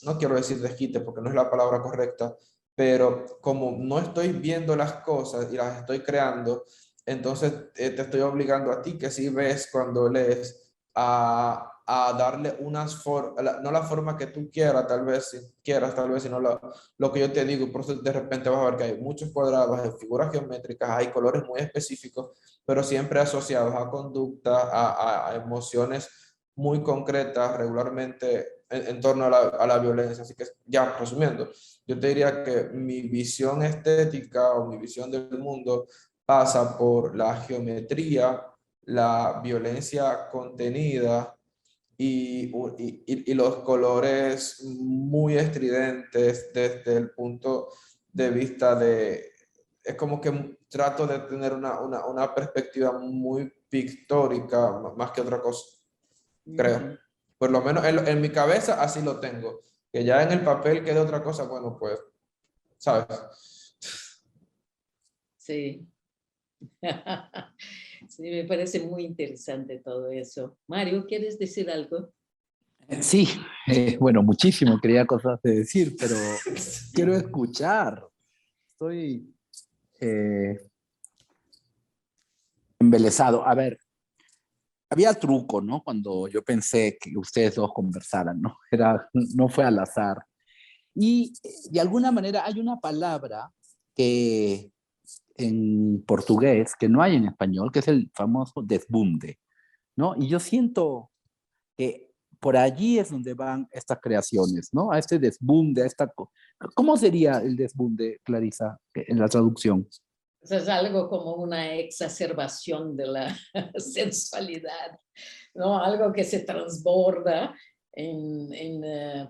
no quiero decir desquite porque no es la palabra correcta, pero como no estoy viendo las cosas y las estoy creando, entonces te estoy obligando a ti que sí ves cuando lees a darle no la forma que tú quieras, tal vez si quieras, tal vez, sino lo que yo te digo. Por eso de repente vas a ver que hay muchos cuadrados, hay figuras geométricas, hay colores muy específicos, pero siempre asociados a conducta, a emociones muy concretas, regularmente en torno a la violencia. Así que ya, resumiendo, yo te diría que mi visión estética o mi visión del mundo pasa por la geometría, la violencia contenida y los colores muy estridentes desde el punto de vista de... Es como que trato de tener una perspectiva muy pictórica más que otra cosa, creo. Por lo menos en mi cabeza así lo tengo. Que ya en el papel quede otra cosa, bueno, pues, ¿sabes? Sí. Sí, me parece muy interesante todo eso. Mario, ¿quieres decir algo? Sí, bueno, muchísimo, quería cosas de decir, pero quiero escuchar. Estoy embelesado. A ver, había truco, ¿no? Cuando yo pensé que ustedes dos conversaran, ¿no? No fue al azar. Y de alguna manera hay una palabra que en portugués que no hay en español, que es el famoso desbunde, ¿no? Y yo siento que por allí es donde van estas creaciones, ¿no? A este desbunde, ¿Cómo sería el desbunde, Clarisa, en la traducción? O sea, es algo como una exacerbación de la sensualidad, ¿no? Algo que se transborda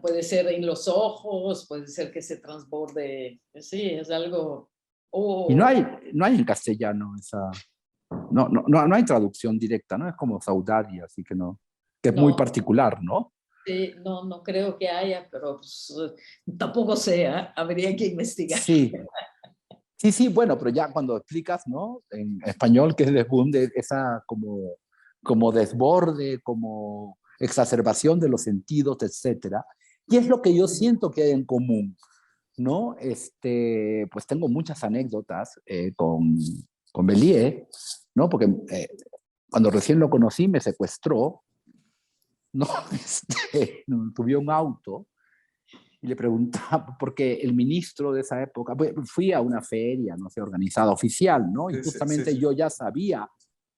puede ser en los ojos, puede ser que se transborde, sí, es algo... Y no hay en castellano esa... No hay traducción directa, ¿no? Es como Saudade, así que no, que es muy no, particular, ¿no? sí, no creo que haya, pero pues, tampoco sé, ¿eh? Habría que investigar. Sí, sí, bueno, pero ya cuando explicas, ¿no? En español, que es desbunde, esa como desborde, como exacerbación de los sentidos, etcétera. Y es lo que yo siento que hay en común, ¿no? Pues tengo muchas anécdotas con Bélier, ¿no? Porque cuando recién lo conocí me secuestró, ¿no? Tuve un auto y le preguntaba, porque el ministro de esa época, fui a una feria, no sé, organizada oficial, ¿no? Y Sí, sí, sí, justamente sí. yo ya sabía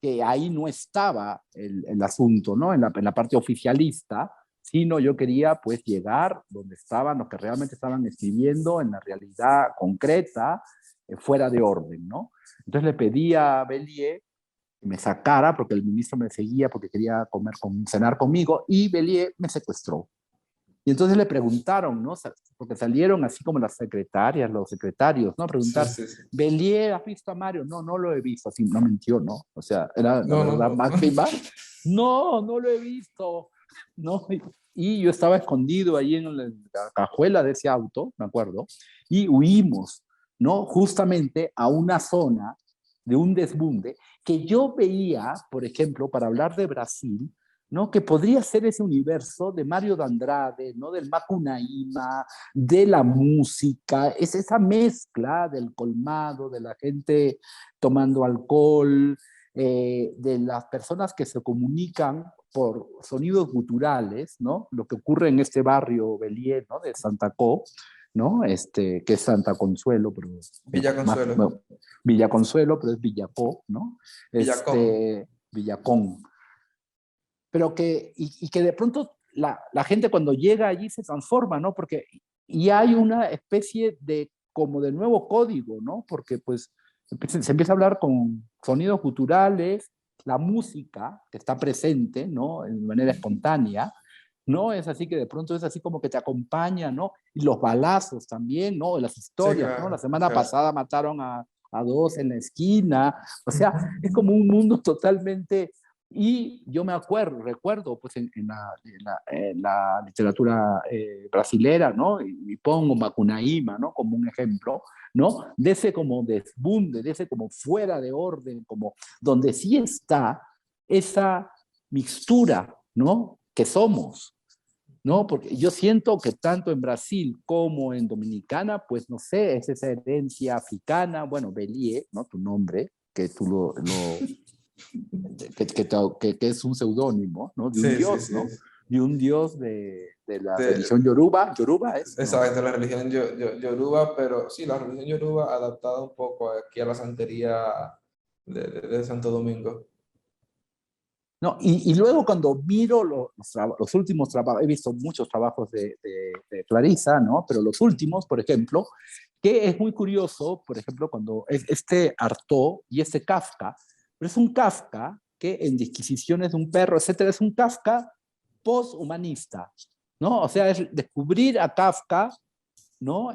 que ahí no estaba el asunto, ¿no? En la parte oficialista, sino yo quería pues llegar donde estaban los que realmente estaban escribiendo en la realidad concreta, fuera de orden, ¿no? Entonces le pedí a Bélier que me sacara porque el ministro me seguía porque quería cenar conmigo y Bélier me secuestró. Y entonces le preguntaron, ¿no? Porque salieron así como las secretarias, los secretarios, ¿no? A Sí, preguntar, sí, sí. Bélier, ¿has visto a Mario? No, no lo he visto. Así no mintió, ¿no? O sea, era la No, no, verdad no. máxima. No, no lo he visto. No. Y yo estaba escondido ahí en la cajuela de ese auto, me acuerdo, y huimos, ¿no? Justamente a una zona de un desbunde que yo veía, por ejemplo, para hablar de Brasil, ¿no? Que podría ser ese universo de Mario de Andrade, ¿no? Del Macunaíma, de la música, es esa mezcla del colmado, de la gente tomando alcohol, de las personas que se comunican por sonidos guturales, ¿no? Lo que ocurre en este barrio Bélier, ¿no? De Santa Co, ¿no? Que es Santa Consuelo, pero Villa Consuelo. bueno, Villa Consuelo, pero es Villapó, ¿no? Villacón. Villacón. Pero y que de pronto la gente cuando llega allí se transforma, ¿no? Porque y hay una especie de como de nuevo código, ¿no? Porque pues se empieza a hablar con sonidos culturales, la música que está presente, ¿no? De manera espontánea, ¿no? Es así que de pronto es así como que te acompaña, ¿no? Y los balazos también, ¿no? Las Sí, historias, ¿no? La claro, semana claro. pasada mataron a dos en la esquina, o sea, es como un mundo totalmente... Y yo recuerdo, pues en la literatura brasilera, ¿no? Y pongo Macunaíma, ¿no? Como un ejemplo, ¿no? De ese como desbunde, de ese como fuera de orden, como donde sí está esa mixtura, ¿no? Que somos. ¿no? Porque yo siento que tanto en Brasil como en Dominicana, pues no sé, es esa herencia africana, bueno, Belie, ¿no? Tu nombre, que tú que es un seudónimo, ¿no? De un Sí, sí, dios, sí. ¿no? De un dios de la De, religión Yoruba es, ¿no? exacto, la religión Yoruba, pero sí, la religión Yoruba adaptada un poco aquí a la santería de Santo Domingo. No, y luego cuando miro los últimos trabajos, he visto muchos trabajos de Clarisa, ¿no? Pero los últimos, por ejemplo, que es muy curioso, por ejemplo, cuando este Artaud y este Kafka, pero es un Kafka que en Disquisiciones de un perro, etcétera, es un Kafka posthumanista, ¿no? O sea, es descubrir a Kafka, ¿no?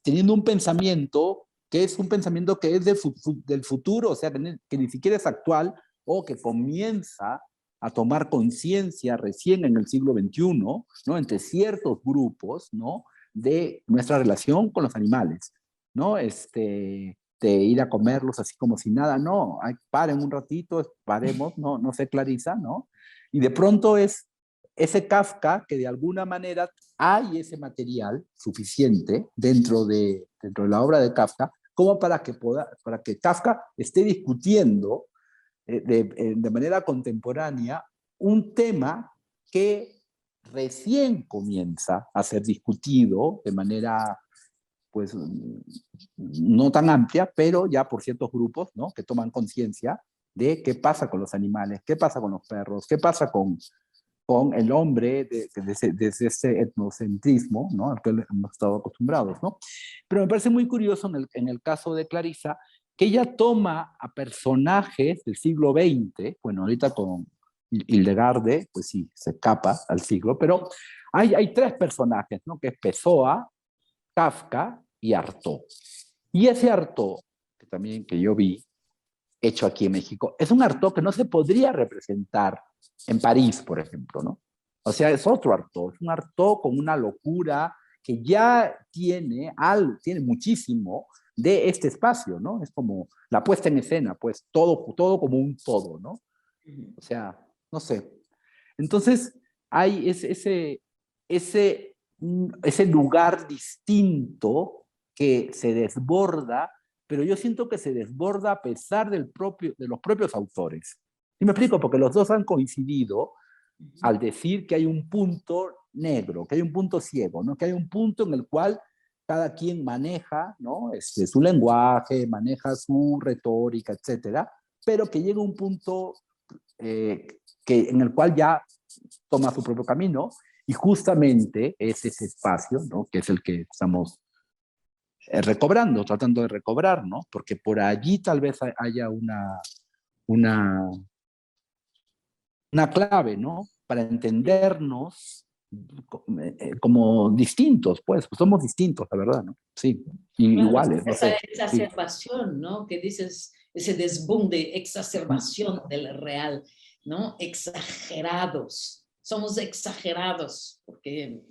Teniendo un pensamiento que es un pensamiento que es del futuro, o sea, que ni siquiera es actual, o que comienza a tomar conciencia recién en el siglo XXI, ¿no? Entre ciertos grupos, ¿no? De nuestra relación con los animales, ¿no? De ir a comerlos así como si nada, no, paren un ratito, paremos, no sé, Clarisa, ¿no? Y de pronto es ese Kafka que de alguna manera hay ese material suficiente dentro de la obra de Kafka como para que Kafka esté discutiendo de manera contemporánea un tema que recién comienza a ser discutido de manera, pues, no tan amplia, pero ya por ciertos grupos, ¿no? Que toman conciencia de qué pasa con los animales, qué pasa con los perros, qué pasa con el hombre desde ese etnocentrismo, ¿no? Al que hemos estado acostumbrados, ¿no? Pero me parece muy curioso en el caso de Clarisa, que ella toma a personajes del siglo XX, bueno, ahorita con Hildegarde, pues sí, se escapa al siglo, pero hay tres personajes, ¿no? Que es Pessoa, Kafka y Artaud. Y ese Artaud, que yo vi, hecho aquí en México, es un Artaud que no se podría representar en París, por ejemplo, ¿no? O sea, es otro Artaud, es un Artaud con una locura que ya tiene muchísimo de este espacio, ¿no? Es como la puesta en escena, pues todo como un todo, ¿no? O sea, no sé. Entonces, hay ese lugar distinto que se desborda, pero yo siento que se desborda a pesar de los propios autores. ¿Sí me explico? Porque los dos han coincidido al decir que hay un punto negro, que hay un punto ciego, ¿no? Que hay un punto en el cual cada quien maneja, ¿no? Su lenguaje, maneja su retórica, etcétera, pero que llega un punto en el cual ya toma su propio camino y justamente es ese espacio, ¿no? Que es el que estamos recobrando, tratando de recobrar, ¿no? Porque por allí tal vez haya una clave, ¿no? Para entendernos como distintos, pues somos distintos, la verdad, ¿no? Sí, Claro, iguales, no esa sé. exacerbación, ¿no? Que dices, ese desbunde, exacerbación del real, ¿no? Exagerados, somos exagerados, porque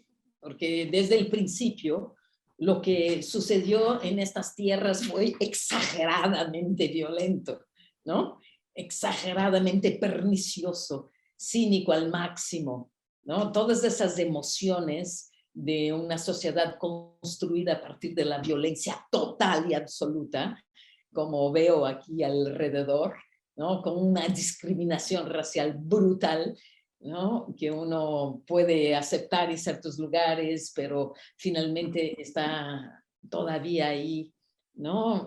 desde el principio lo que sucedió en estas tierras fue exageradamente violento, ¿no? Exageradamente pernicioso, cínico al máximo, ¿no? Todas esas emociones de una sociedad construida a partir de la violencia total y absoluta, como veo aquí alrededor, ¿no? Con una discriminación racial brutal, ¿no? Que uno puede aceptar en ciertos lugares, pero finalmente está todavía ahí, ¿no?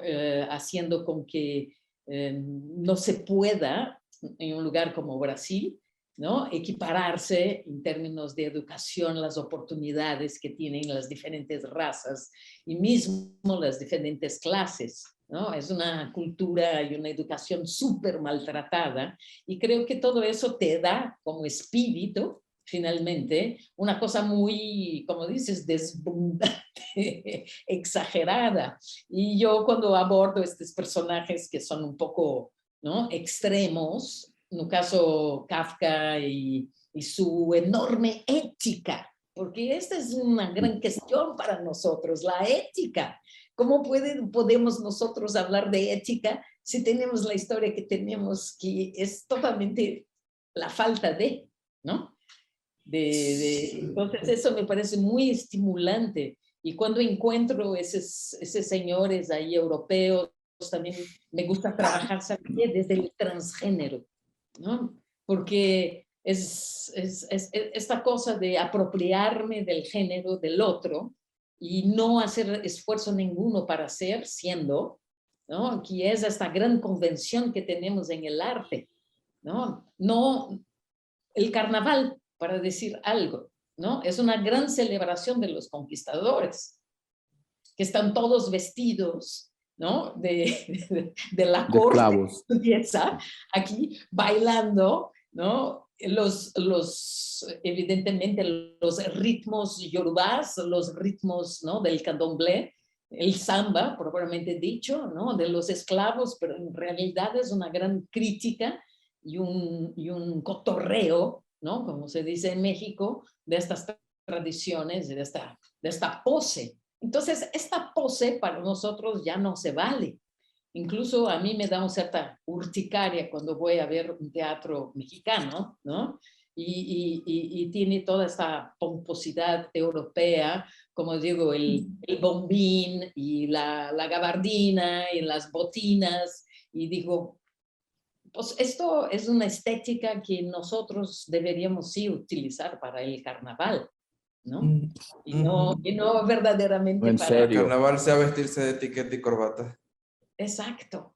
Haciendo con que no se pueda en un lugar como Brasil, ¿no? Equipararse en términos de educación, las oportunidades que tienen las diferentes razas y mismo las diferentes clases, ¿no? Es una cultura y una educación súper maltratada y creo que todo eso te da como espíritu, finalmente, una cosa muy, como dices, desbundante, exagerada. Y yo cuando abordo estos personajes que son un poco, ¿no? Extremos, en el caso Kafka y su enorme ética, porque esta es una gran cuestión para nosotros, la ética. ¿Cómo podemos nosotros hablar de ética si tenemos la historia que tenemos, que es totalmente la falta de, ¿no? Entonces eso me parece muy estimulante. Y cuando encuentro esos señores ahí europeos, también me gusta trabajar, ¿sabe qué? Desde el transgénero, ¿no? Porque es esta cosa de apropiarme del género del otro y no hacer esfuerzo ninguno para ser siendo, ¿no? Que es esta gran convención que tenemos en el arte, ¿no? No, el carnaval, para decir algo, ¿no? Es una gran celebración de los conquistadores, que están todos vestidos, ¿no? De la De corte, esclavos. empieza aquí bailando, ¿no? Evidentemente, los ritmos yorubás, los ritmos, ¿no? Del candomblé, el samba, propiamente dicho, ¿no? De los esclavos, pero en realidad es una gran crítica y un cotorreo, ¿no? Como se dice en México, de estas tradiciones, de esta pose. Entonces, esta pose para nosotros ya no se vale. Incluso a mí me da una cierta urticaria cuando voy a ver un teatro mexicano, ¿no? Y tiene toda esta pomposidad europea, como digo, el bombín y la gabardina y las botinas, y digo, pues esto es una estética que nosotros deberíamos sí utilizar para el carnaval, ¿no? Y no verdaderamente En para... El serio. carnaval sea vestirse de etiqueta y corbata. Exacto.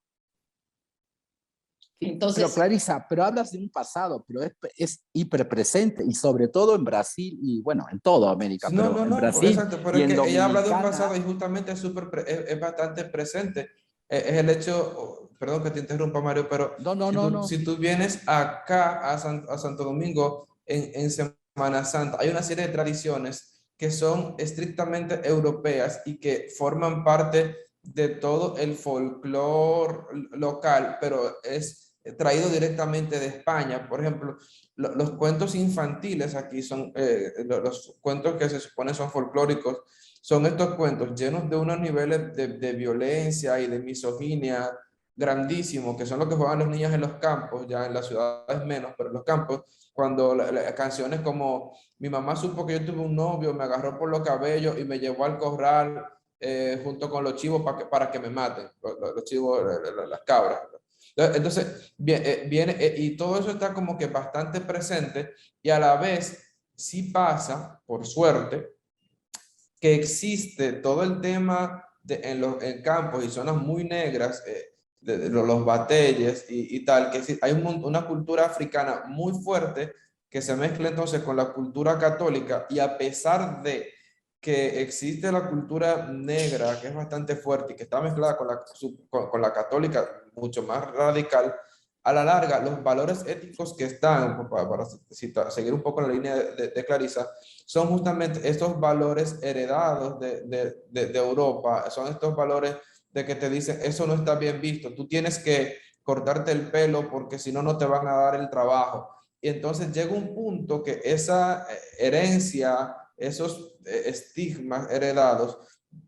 Pero Entonces, Clarisa, pero hablas de un pasado, pero es hiperpresente y sobre todo en Brasil y bueno, en toda América, No, pero no, en no, Brasil exacto, pero y es en que ella habla de un pasado Dominicana. y justamente es bastante presente. Es el hecho, perdón que te interrumpa, Mario, pero No, no, no, no. si tú vienes acá a Santo Domingo en Semana Santa, hay una serie de tradiciones que son estrictamente europeas y que forman parte de todo el folclore local, pero es traído directamente de España. Por ejemplo, los cuentos infantiles aquí son, los cuentos que se supone son folclóricos, son estos cuentos llenos de unos niveles de violencia y de misoginia grandísimos, que son lo que juegan los niños en los campos, ya en las ciudades menos, pero en los campos, cuando canciones como mi mamá supo que yo tuve un novio, me agarró por los cabellos y me llevó al corral junto con los chivos para que me maten, los chivos, las cabras. Entonces, viene, y todo eso está como que bastante presente y a la vez sí pasa, por suerte, que existe todo el tema en campos y zonas muy negras, de los bateyes y tal, que sí, hay una cultura africana muy fuerte que se mezcla entonces con la cultura católica y a pesar de que existe la cultura negra, que es bastante fuerte y que está mezclada con la católica, mucho más radical, a la larga, los valores éticos que están, para seguir un poco la línea de Clarisa, son justamente estos valores heredados de Europa, son estos valores de que te dicen, eso no está bien visto, tú tienes que cortarte el pelo porque si no, no te van a dar el trabajo. Y entonces llega un punto que esa herencia, esos estigmas heredados,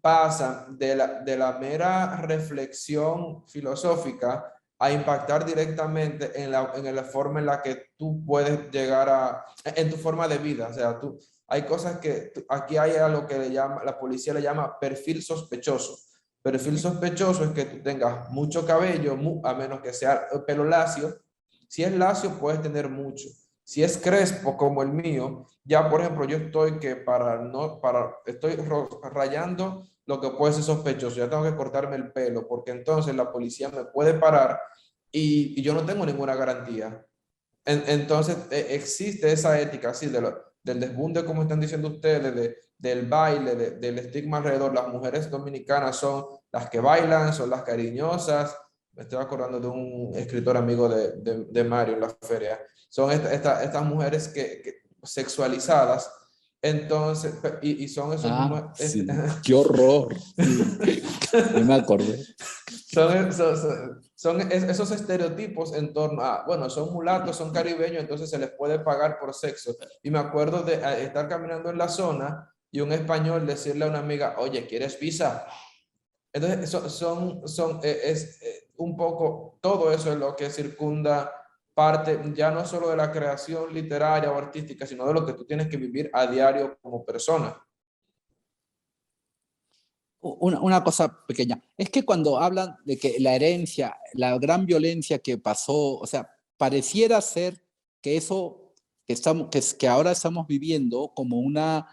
pasan de la mera reflexión filosófica a impactar directamente en la forma en la que tú puedes llegar en tu forma de vida. O sea, hay cosas que, aquí hay a lo que la policía le llama perfil sospechoso. Perfil sospechoso es que tú tengas mucho cabello, a menos que sea pelo lacio. Si es lacio, puedes tener mucho. Si es crespo como el mío, ya por ejemplo, yo estoy estoy rayando lo que puede ser sospechoso. Ya tengo que cortarme el pelo porque entonces la policía me puede parar y yo no tengo ninguna garantía. Entonces existe esa ética así del desbunde, como están diciendo ustedes, del baile, del estigma alrededor. Las mujeres dominicanas son las que bailan, son las cariñosas. Me estoy acordando de un escritor amigo de Mario en la feria. Son estas mujeres sexualizadas. Entonces, y son esos mismos... Ah, sí. Qué horror. Sí. No me acordé. Son esos estereotipos en torno a, bueno, son mulatos, son caribeños, entonces se les puede pagar por sexo. Y me acuerdo de estar caminando en la zona y un español decirle a una amiga, oye, ¿quieres visa? Entonces, es un poco, todo eso es lo que circunda parte ya no solo de la creación literaria o artística, sino de lo que tú tienes que vivir a diario como persona. Una cosa pequeña, es que cuando hablan de que la herencia, la gran violencia que pasó, o sea, pareciera ser que eso que ahora estamos viviendo como una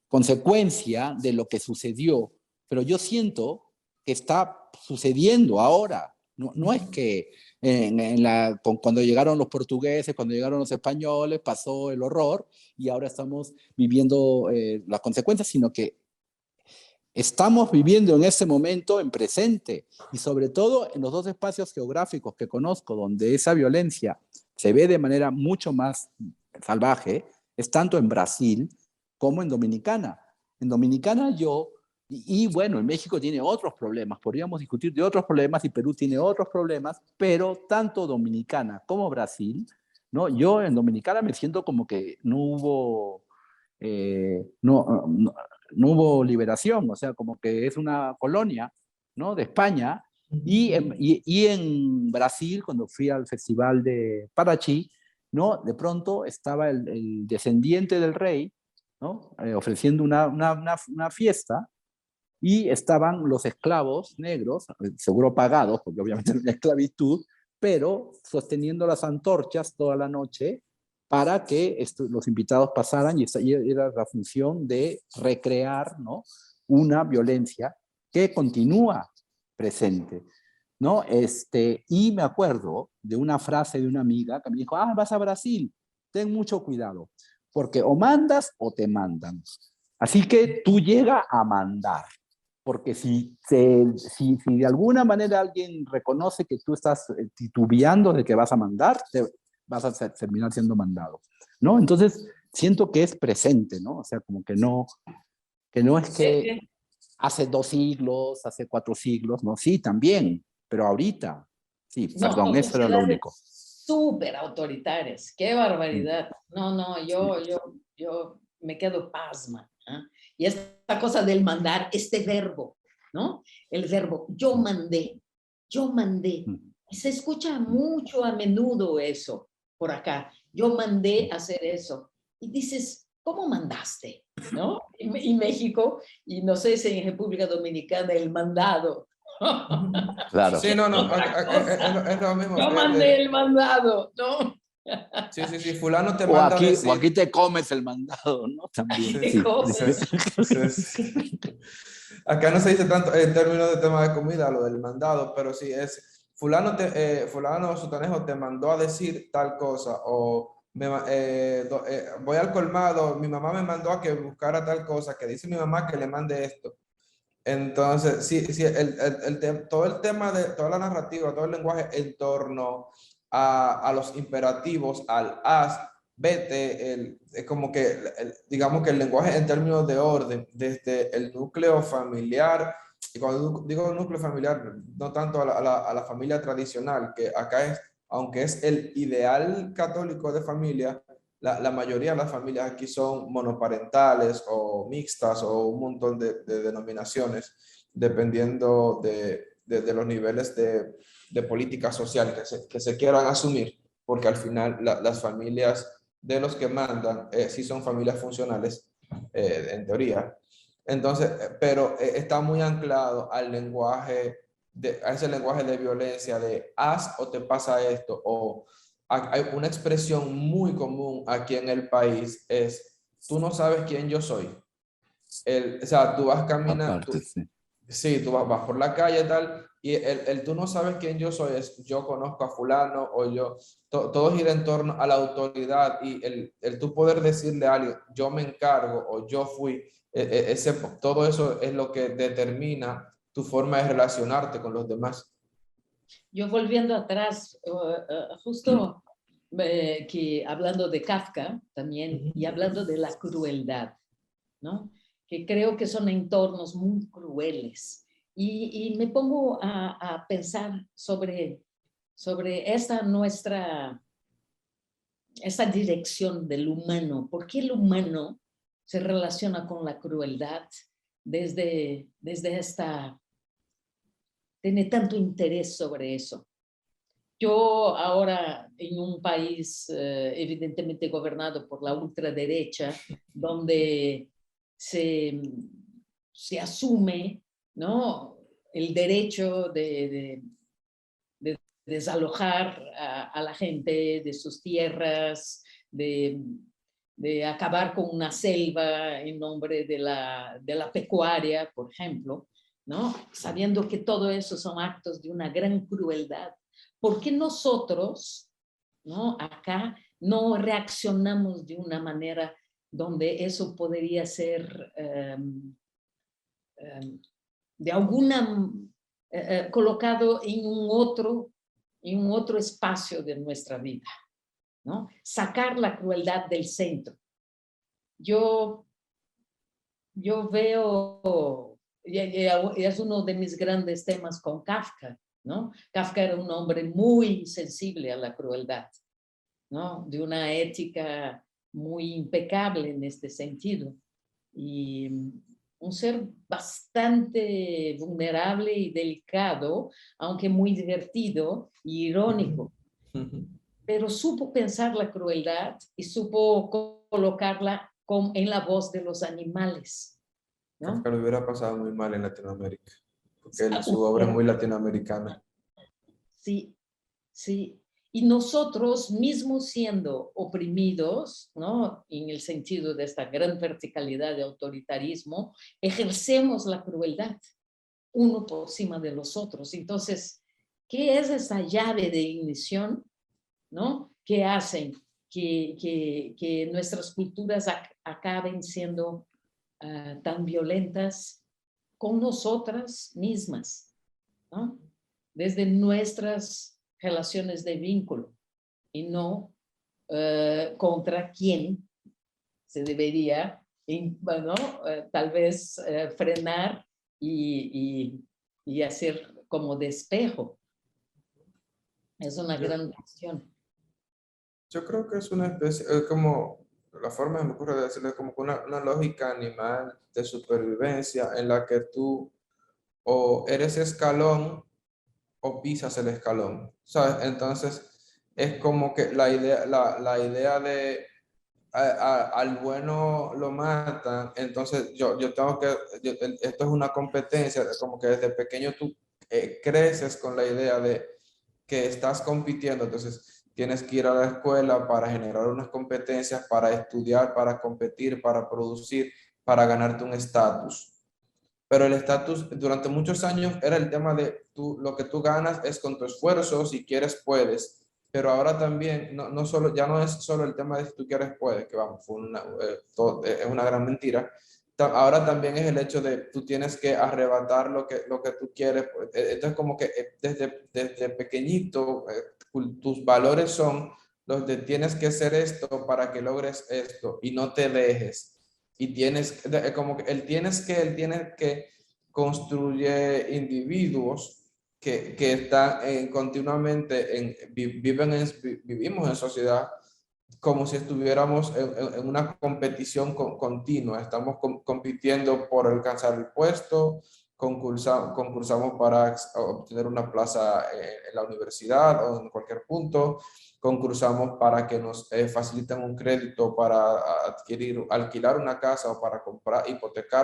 consecuencia de lo que sucedió, pero yo siento que está sucediendo ahora. No es que cuando llegaron los portugueses, cuando llegaron los españoles, pasó el horror y ahora estamos viviendo las consecuencias, sino que estamos viviendo en ese momento en presente y sobre todo en los dos espacios geográficos que conozco donde esa violencia se ve de manera mucho más salvaje, es tanto en Brasil como en Dominicana. En Dominicana bueno, en México tiene otros problemas, podríamos discutir de otros problemas y Perú tiene otros problemas, pero tanto Dominicana como Brasil, ¿no? Yo en Dominicana me siento como que no hubo... no hubo liberación, o sea, como que es una colonia, ¿no? De España. Y en Brasil, cuando fui al festival de Parachi, ¿no? De pronto estaba el descendiente del rey, ¿no? Ofreciendo una fiesta y estaban los esclavos negros, seguro pagados, porque obviamente no era esclavitud, pero sosteniendo las antorchas toda la noche para que los invitados pasaran y era la función de recrear, ¿no? Una violencia que continúa presente, ¿no? Y me acuerdo de una frase de una amiga que me dijo, vas a Brasil, ten mucho cuidado, porque o mandas o te mandan. Así que tú llega a mandar, porque si de alguna manera alguien reconoce que tú estás titubeando de que vas a mandar, vas a terminar siendo mandado, ¿no? Entonces, siento que es presente, ¿no? O sea, como que no es que hace 2 siglos, hace 4 siglos, ¿no? Sí, también, pero ahorita, sí, perdón, eso era lo único. Súper autoritarias, qué barbaridad. No, yo me quedo pasma. ¿Eh? Y esta cosa del mandar, este verbo, ¿no? El verbo, yo mandé. Se escucha mucho a menudo eso por acá. Yo mandé hacer eso. Y dices, ¿cómo mandaste? ¿No? Y México, y no sé si en República Dominicana, el mandado. Claro. Sí, no, es lo mismo. Yo mandé el mandado, ¿no? Sí, fulano te manda aquí, decir. O aquí te comes el mandado, ¿no? También. Sí. Acá no se dice tanto en términos de tema de comida, lo del mandado, pero sí es fulano sutanejo te mandó a decir tal cosa, o voy al colmado, mi mamá me mandó a que buscara tal cosa, que dice mi mamá que le mande esto. Entonces, sí, todo el tema de toda la narrativa, todo el lenguaje en torno a los imperativos, al haz, vete, es como que, digamos que el lenguaje en términos de orden, desde el núcleo familiar, y cuando digo núcleo familiar, no tanto a la familia tradicional, que acá es, aunque es el ideal católico de familia, la mayoría de las familias aquí son monoparentales o mixtas o un montón de denominaciones, dependiendo de los niveles de política social que se quieran asumir, porque al final las familias de los que mandan sí son familias funcionales, en teoría. Entonces, pero está muy anclado al lenguaje, a ese lenguaje de violencia de haz o te pasa esto, o hay una expresión muy común aquí en el país es, tú no sabes quién yo soy. O sea, tú vas caminando, sí, tú vas por la calle y tal, y tú no sabes quién yo soy, es yo conozco a fulano, o yo, todo gira en torno a la autoridad, y el tú poder decirle a alguien, yo me encargo, o yo fui, todo eso es lo que determina tu forma de relacionarte con los demás. Yo volviendo atrás, justo que hablando de Kafka también, y hablando de la crueldad, ¿no? Que creo que son entornos muy crueles. Y me pongo a pensar sobre esta dirección del humano. ¿Por qué el humano se relaciona con la crueldad desde tiene tanto interés sobre eso? Yo ahora en un país evidentemente gobernado por la ultraderecha, donde se asume, ¿no?, el derecho de desalojar a la gente de sus tierras, de acabar con una selva en nombre de la pecuaria, por ejemplo, ¿no?, sabiendo que todo eso son actos de una gran crueldad. ¿Por qué nosotros, ¿no?, acá no reaccionamos de una manera donde eso podría ser de alguna colocado en un otro espacio de nuestra vida, ¿no? Sacar la crueldad del centro. Yo veo, y es uno de mis grandes temas con Kafka, ¿no? Kafka era un hombre muy sensible a la crueldad, ¿no?, de una ética muy impecable en este sentido. Y un ser bastante vulnerable y delicado, aunque muy divertido y irónico. Pero supo pensar la crueldad y supo colocarla en la voz de los animales, ¿no? Kafka lo hubiera pasado muy mal en Latinoamérica, porque su obra es muy latinoamericana. Sí, sí. Y nosotros, mismos siendo oprimidos, ¿no?, en el sentido de esta gran verticalidad de autoritarismo, ejercemos la crueldad uno por encima de los otros. Entonces, ¿qué es esa llave de ignición, ¿no?, que hacen que nuestras culturas acaben siendo tan violentas con nosotras mismas, ¿no?, desde nuestras relaciones de vínculo y no contra quien se debería, bueno, tal vez frenar y hacer como despejo. Es una gran cuestión. Yo creo que es una especie, como la forma que me ocurre de decirlo, es como una lógica animal de supervivencia en la que tú o eres escalón o pisas el escalón, ¿sabes? Entonces, es como que la idea de al bueno lo matan, entonces yo tengo que, esto es una competencia, como que desde pequeño tú creces con la idea de que estás compitiendo, entonces tienes que ir a la escuela para generar unas competencias, para estudiar, para competir, para producir, para ganarte un estatus. Pero el estatus durante muchos años era el tema de lo que tú ganas es con tu esfuerzo, si quieres puedes. Pero ahora también, no solo, ya no es solo el tema de si tú quieres puedes, que vamos, es una gran mentira. Ahora también es el hecho de tú tienes que arrebatar lo que tú quieres. Entonces como que desde pequeñito tus valores son los de tienes que hacer esto para que logres esto y no te dejes. Y tienes, como que él tiene que construye individuos que están continuamente, vivimos en sociedad como si estuviéramos en una competición continua. Estamos compitiendo por alcanzar el puesto, concursamos para obtener una plaza en la universidad o en cualquier punto, concursamos para que nos faciliten un crédito para alquilar una casa o para comprar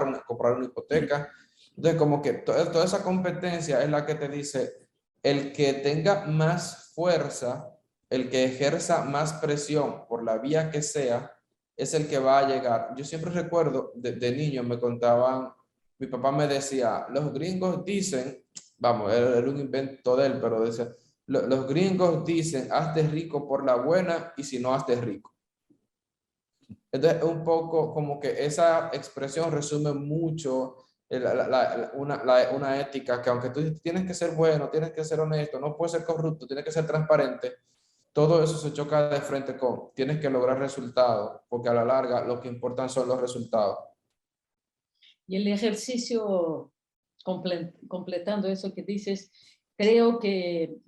una hipoteca. Entonces, como que toda esa competencia es la que te dice, el que tenga más fuerza, el que ejerza más presión por la vía que sea, es el que va a llegar. Yo siempre recuerdo, de niño me contaban, mi papá me decía, los gringos dicen, vamos, era un invento de él, pero decía, los gringos dicen, hazte rico por la buena y si no, hazte rico. Entonces, un poco como que esa expresión resume mucho una ética que aunque tú tienes que ser bueno, tienes que ser honesto, no puedes ser corrupto, tienes que ser transparente, todo eso se choca de frente con, tienes que lograr resultados, porque a la larga lo que importan son los resultados. Y el ejercicio, completando eso que dices,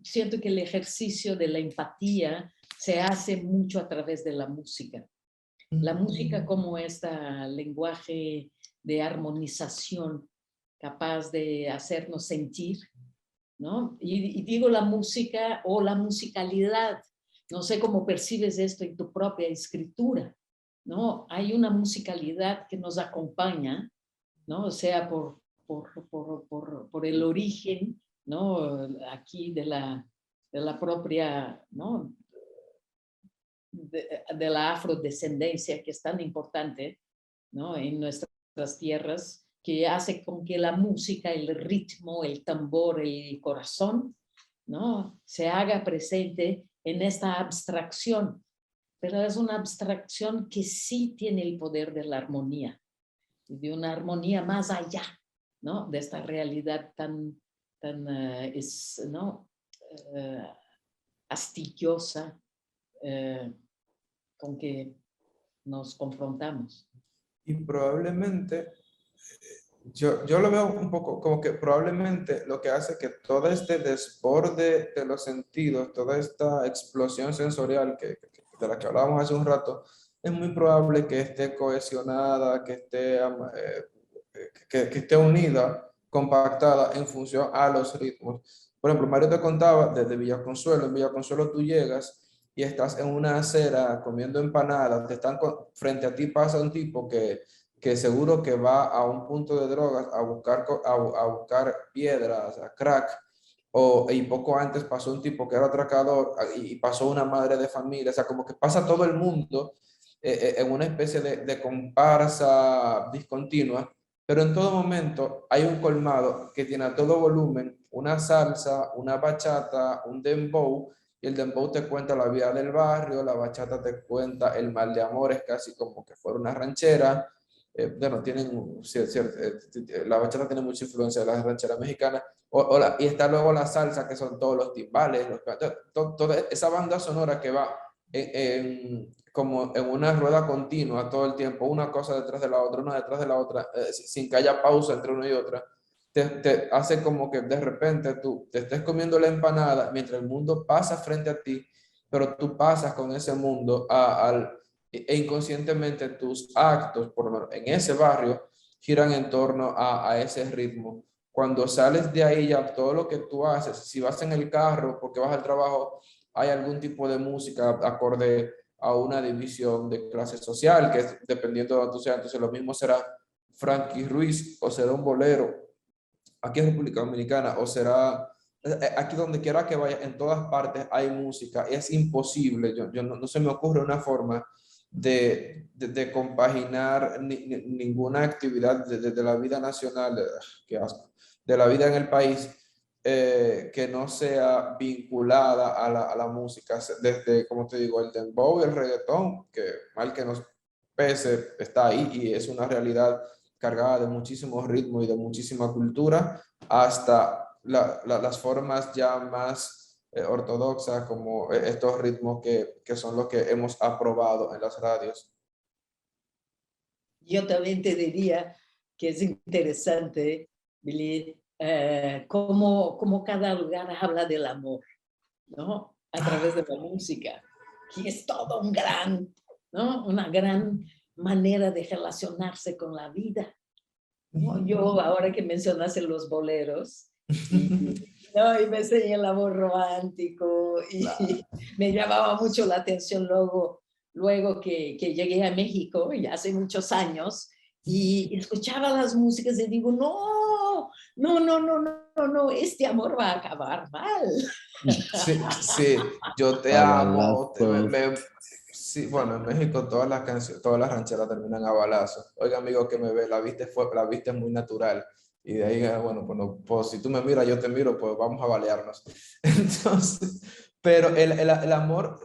siento que el ejercicio de la empatía se hace mucho a través de la música. La música como este lenguaje de armonización capaz de hacernos sentir, ¿no? Y digo la música o la musicalidad. No sé cómo percibes esto en tu propia escritura, ¿no? Hay una musicalidad que nos acompaña, ¿no? O sea, por el origen, ¿no? Aquí de la propia, ¿no? De la afrodescendencia, que es tan importante, ¿no? En nuestras tierras, que hace con que la música, el ritmo, el tambor, el corazón, ¿no? Se haga presente en esta abstracción, pero es una abstracción que sí tiene el poder de la armonía, de una armonía más allá, ¿no? De esta realidad tan ¿no? Astilliosa, con que nos confrontamos. Y probablemente, yo lo veo un poco como que probablemente lo que hace que todo este desborde de los sentidos, toda esta explosión sensorial de la que hablábamos hace un rato, es muy probable que esté cohesionada, que esté unida, compactada en función a los ritmos. Por ejemplo, Mario te contaba desde Villaconsuelo. En Villaconsuelo tú llegas y estás en una acera comiendo empanadas, frente a ti pasa un tipo que seguro que va a un punto de drogas a buscar piedras, a crack, y poco antes pasó un tipo que era atracador y pasó una madre de familia, o sea, como que pasa todo el mundo en una especie de comparsa discontinua, pero en todo momento hay un colmado que tiene a todo volumen una salsa, una bachata, un dembow, y el dembow te cuenta la vida del barrio, la bachata te cuenta el mal de amores, casi como que fuera una ranchera. Bueno, la bachata tiene mucha influencia de la ranchera mexicana, y está luego la salsa, que son todos los timbales, toda esa banda sonora que va como en una rueda continua todo el tiempo, una cosa detrás de la otra, una detrás de la otra, sin que haya pausa entre una y otra, te hace como que de repente tú te estés comiendo la empanada mientras el mundo pasa frente a ti, pero tú pasas con ese mundo e inconscientemente tus actos, por lo menos en ese barrio, giran en torno a ese ritmo. Cuando sales de ahí ya todo lo que tú haces, si vas en el carro porque vas al trabajo, hay algún tipo de música acorde a una división de clase social, que dependiendo de donde tú seas, entonces lo mismo será Frankie Ruiz o será un bolero aquí en República Dominicana o será aquí donde quiera que vaya, en todas partes hay música. Es imposible, no se me ocurre una forma de compaginar ninguna actividad de la vida nacional, qué asco, de la vida en el país, que no sea vinculada a la música, desde, como te digo, el dembow y el reggaetón, que mal que nos pese, está ahí y es una realidad cargada de muchísimos ritmos y de muchísima cultura, hasta las formas ya más ortodoxas, como estos ritmos que son los que hemos aprobado en las radios. Yo también te diría que es interesante, Billy, cómo cada lugar habla del amor, ¿no? A través de la música. Y es todo ¿no? Una gran manera de relacionarse con la vida, ¿no? Yo, ahora que mencionaste los boleros, ¿no? Y me enseñé el amor romántico y me llamaba mucho la atención luego que llegué a México, ya hace muchos años, y escuchaba las músicas y digo, no, este amor va a acabar mal. Sí, yo te amo. Sí, bueno, en México todas las canciones, todas las rancheras terminan a balazos. Oiga, amigo que me ve, la vista es muy natural. Y de ahí, bueno, pues si tú me miras, yo te miro, pues vamos a balearnos. Entonces, pero el amor,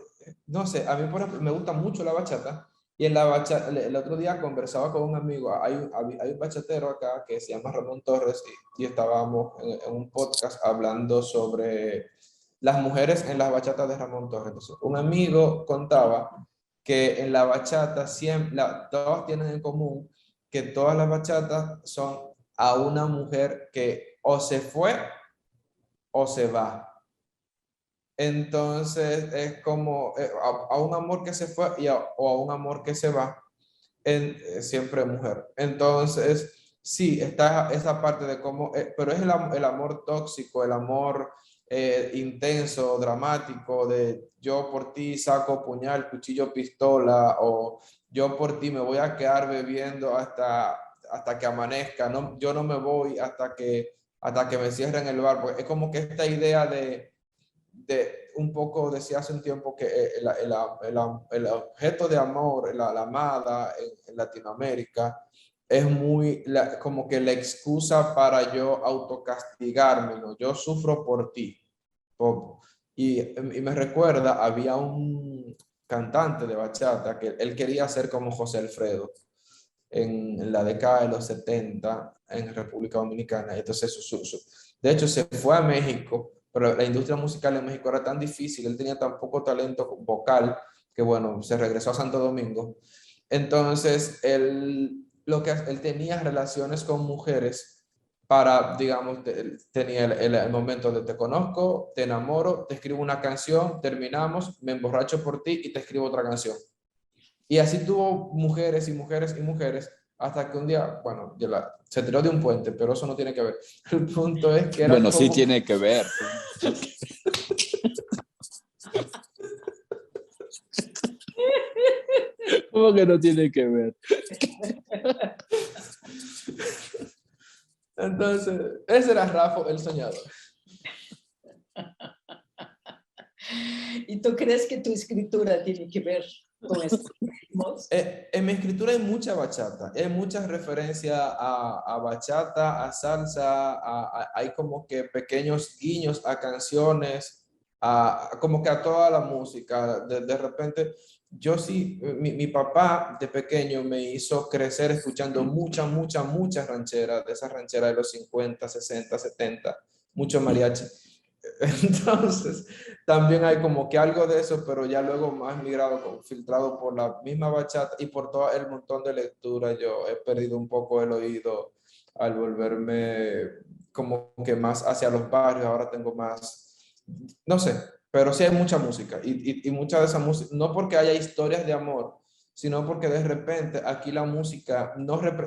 no sé, a mí por ejemplo me gusta mucho la bachata. Y en la bachata, el otro día conversaba con un amigo, hay un bachatero acá que se llama Ramón Torres, y estábamos en un podcast hablando sobre las mujeres en las bachatas de Ramón Torres. Entonces, un amigo contaba que en la bachata siempre, todas tienen en común que todas las bachatas son a una mujer que o se fue o se va. Entonces es como a un amor que se fue o a un amor que se va, siempre mujer. Entonces sí, está esa parte de cómo, pero es el amor tóxico, el amor intenso, dramático, de yo por ti saco puñal, cuchillo, pistola, o yo por ti me voy a quedar bebiendo hasta que amanezca, no, yo no me voy hasta que me cierren el bar, porque es como que esta idea de un poco, decía hace un tiempo que el objeto de amor, la amada en Latinoamérica, es muy como que la excusa para yo autocastigarme, ¿no? Yo sufro por ti. Por- y me recuerda, había un cantante de bachata que él quería ser como José Alfredo en la década de los 70 en República Dominicana. Entonces, de hecho, se fue a México, pero la industria musical en México era tan difícil, él tenía tan poco talento vocal que, bueno, se regresó a Santo Domingo. Entonces, él tenía relaciones con mujeres para, digamos, tenía el momento de te conozco, te enamoro, te escribo una canción, terminamos, me emborracho por ti y te escribo otra canción. Y así tuvo mujeres y mujeres y mujeres, hasta que un día, bueno, se tiró de un puente, pero eso no tiene que ver. El punto es que era Bueno, sí como... tiene que ver. ¿Cómo que no tiene que ver? Entonces, ese era Rafa el soñador. ¿Y tú crees que tu escritura tiene que ver con estos ritmos? En mi escritura hay mucha bachata, hay muchas referencias a bachata, a salsa, hay como que pequeños guiños a canciones, como que a toda la música. De repente, yo sí, mi papá de pequeño me hizo crecer escuchando muchas rancheras, de esas rancheras de los 50, 60, 70, mucho mariachi. Entonces, también hay como que algo de eso, pero ya luego más migrado, filtrado por la misma bachata y por todo el montón de lectura, yo he perdido un poco el oído al volverme como que más hacia los barrios, ahora tengo más, no sé, pero sí hay mucha música y mucha de esa música, no porque haya historias de amor, sino porque de repente aquí la música,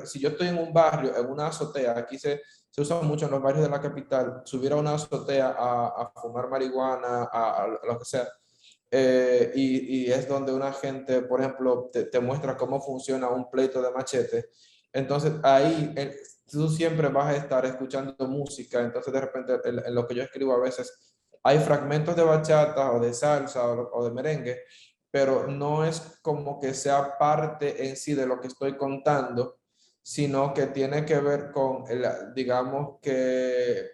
si yo estoy en un barrio, en una azotea, aquí se usa mucho en los barrios de la capital, subir a una azotea a fumar marihuana, a lo que sea. Y es donde una gente, por ejemplo, te muestra cómo funciona un pleito de machete. Entonces ahí tú siempre vas a estar escuchando música. Entonces de repente en lo que yo escribo a veces hay fragmentos de bachata o de salsa o de merengue, pero no es como que sea parte en sí de lo que estoy contando, sino que tiene que ver con, digamos que,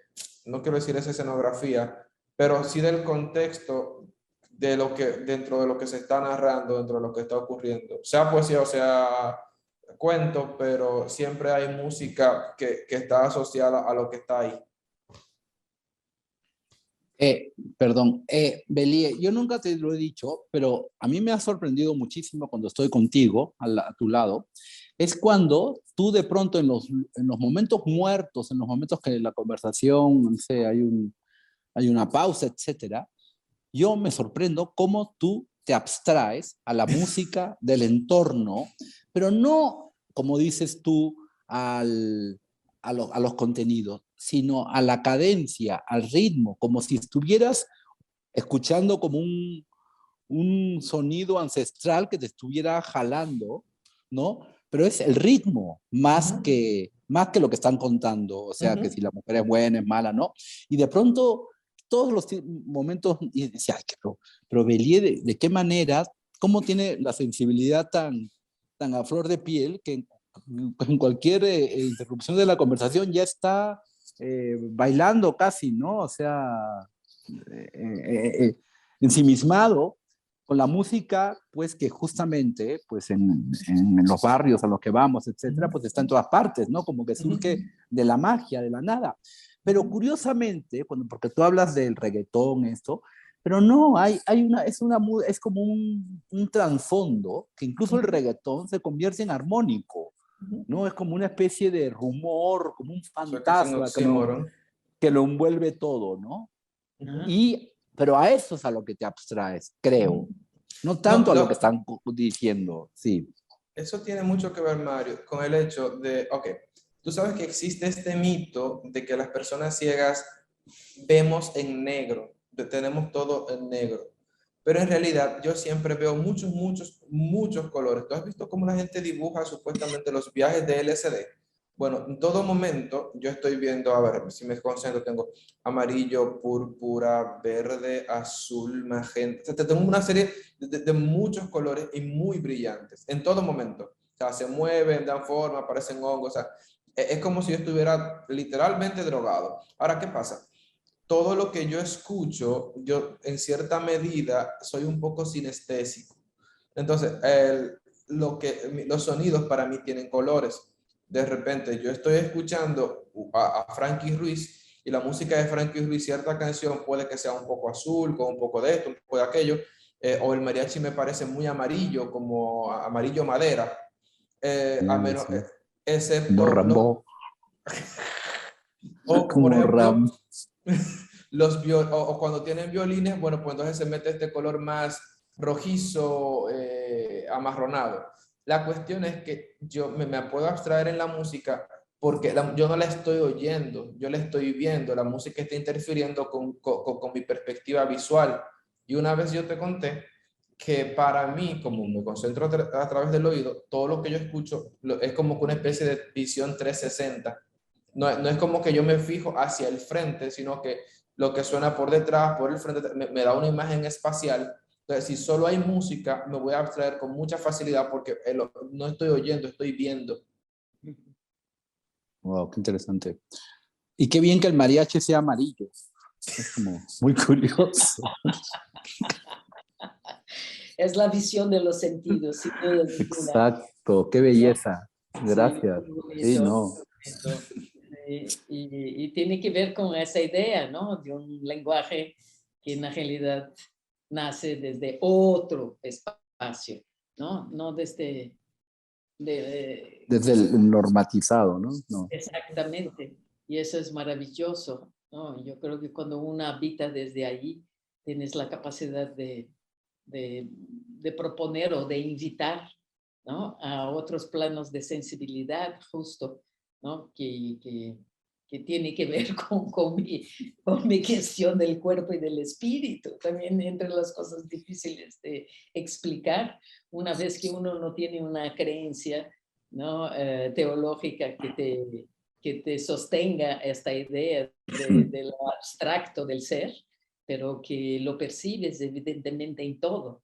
no quiero decir esa escenografía, pero sí del contexto de lo que, dentro de lo que se está narrando, dentro de lo que está ocurriendo. Sea poesía o sea cuento, pero siempre hay música que está asociada a lo que está ahí. Perdón, Belie, yo nunca te lo he dicho, pero a mí me ha sorprendido muchísimo cuando estoy contigo, a tu lado, es cuando tú de pronto en los momentos muertos, en los momentos que la conversación, no sé, hay una pausa, etcétera, yo me sorprendo cómo tú te abstraes a la música del entorno, pero no, como dices tú, a los contenidos, sino a la cadencia, al ritmo, como si estuvieras escuchando como un sonido ancestral que te estuviera jalando, ¿no? Pero es el ritmo más que lo que están contando, o sea, que si la mujer es buena, es mala, ¿no? Y de pronto, todos los momentos, y decía, pero Belie, ¿de qué manera, cómo tiene la sensibilidad tan a flor de piel que en cualquier interrupción de la conversación ya está bailando casi, ¿no? O sea, ensimismado con la música, pues que justamente, pues en los barrios a los que vamos, etcétera, pues está en todas partes, ¿no? Como que surge de la magia, de la nada. Pero curiosamente, porque tú hablas del reggaetón, esto, pero no, es como un trasfondo que incluso el reggaetón se convierte en armónico, ¿no? Es como una especie de rumor, como un fantasma que lo envuelve todo, ¿no? Pero a eso es a lo que te abstraes, creo. No tanto a lo que están diciendo, sí. Eso tiene mucho que ver, Mario, con el hecho de, ok, Tú sabes que existe este mito de que las personas ciegas vemos en negro, tenemos todo en negro. Pero en realidad yo siempre veo muchos colores. ¿Tú has visto cómo la gente dibuja supuestamente los viajes de LSD? Bueno, en todo momento yo estoy viendo, a ver, si me concentro, tengo amarillo, púrpura, verde, azul, magenta. O sea, tengo una serie de muchos colores y muy brillantes, en todo momento. O sea, se mueven, dan forma, aparecen hongos. O sea, es como si yo estuviera literalmente drogado. Ahora, ¿qué pasa? Todo lo que yo escucho, yo en cierta medida soy un poco sinestésico. Entonces, los sonidos para mí tienen colores. De repente, yo estoy escuchando a Frankie Ruiz y la música de Frankie Ruiz, cierta canción puede que sea un poco azul, con un poco de esto, un poco de aquello, o el mariachi me parece muy amarillo, como amarillo madera, a menos, Sí. Como excepto Rambo, o por como ejemplo, Ram. o cuando tienen violines, bueno, pues entonces se mete este color más rojizo, amarronado. La cuestión es que yo me puedo abstraer en la música porque yo no la estoy oyendo, yo la estoy viendo, la música está interfiriendo con mi perspectiva visual. Y una vez yo te conté que para mí, como me concentro a través del oído, todo lo que yo escucho es como que una especie de visión 360. No es como que yo me fijo hacia el frente, sino que lo que suena por detrás, por el frente, me da una imagen espacial. Entonces, si solo hay música, me voy a abstraer con mucha facilidad porque no estoy oyendo, estoy viendo. Wow, qué interesante. Y qué bien que el mariachi sea amarillo. Es como muy curioso. Es la visión de los sentidos, sin duda ninguna. Exacto, qué belleza. Sí, Gracias. muy bonito, Sí, no. bonito. Y tiene que ver con esa idea, ¿no? De un lenguaje que en la realidad nace desde otro espacio, ¿no? No desde... Desde el normatizado, ¿no? No. Exactamente. Y eso es maravilloso, ¿no? Yo creo que cuando uno habita desde ahí, tienes la capacidad de proponer o de invitar, ¿no? A otros planos de sensibilidad, justo, ¿no? Que tiene que ver con mi cuestión del cuerpo y del espíritu. También entre las cosas difíciles de explicar, una vez que uno no tiene una creencia, ¿no? Teológica que te sostenga esta idea de lo abstracto del ser, pero que lo percibes evidentemente en todo,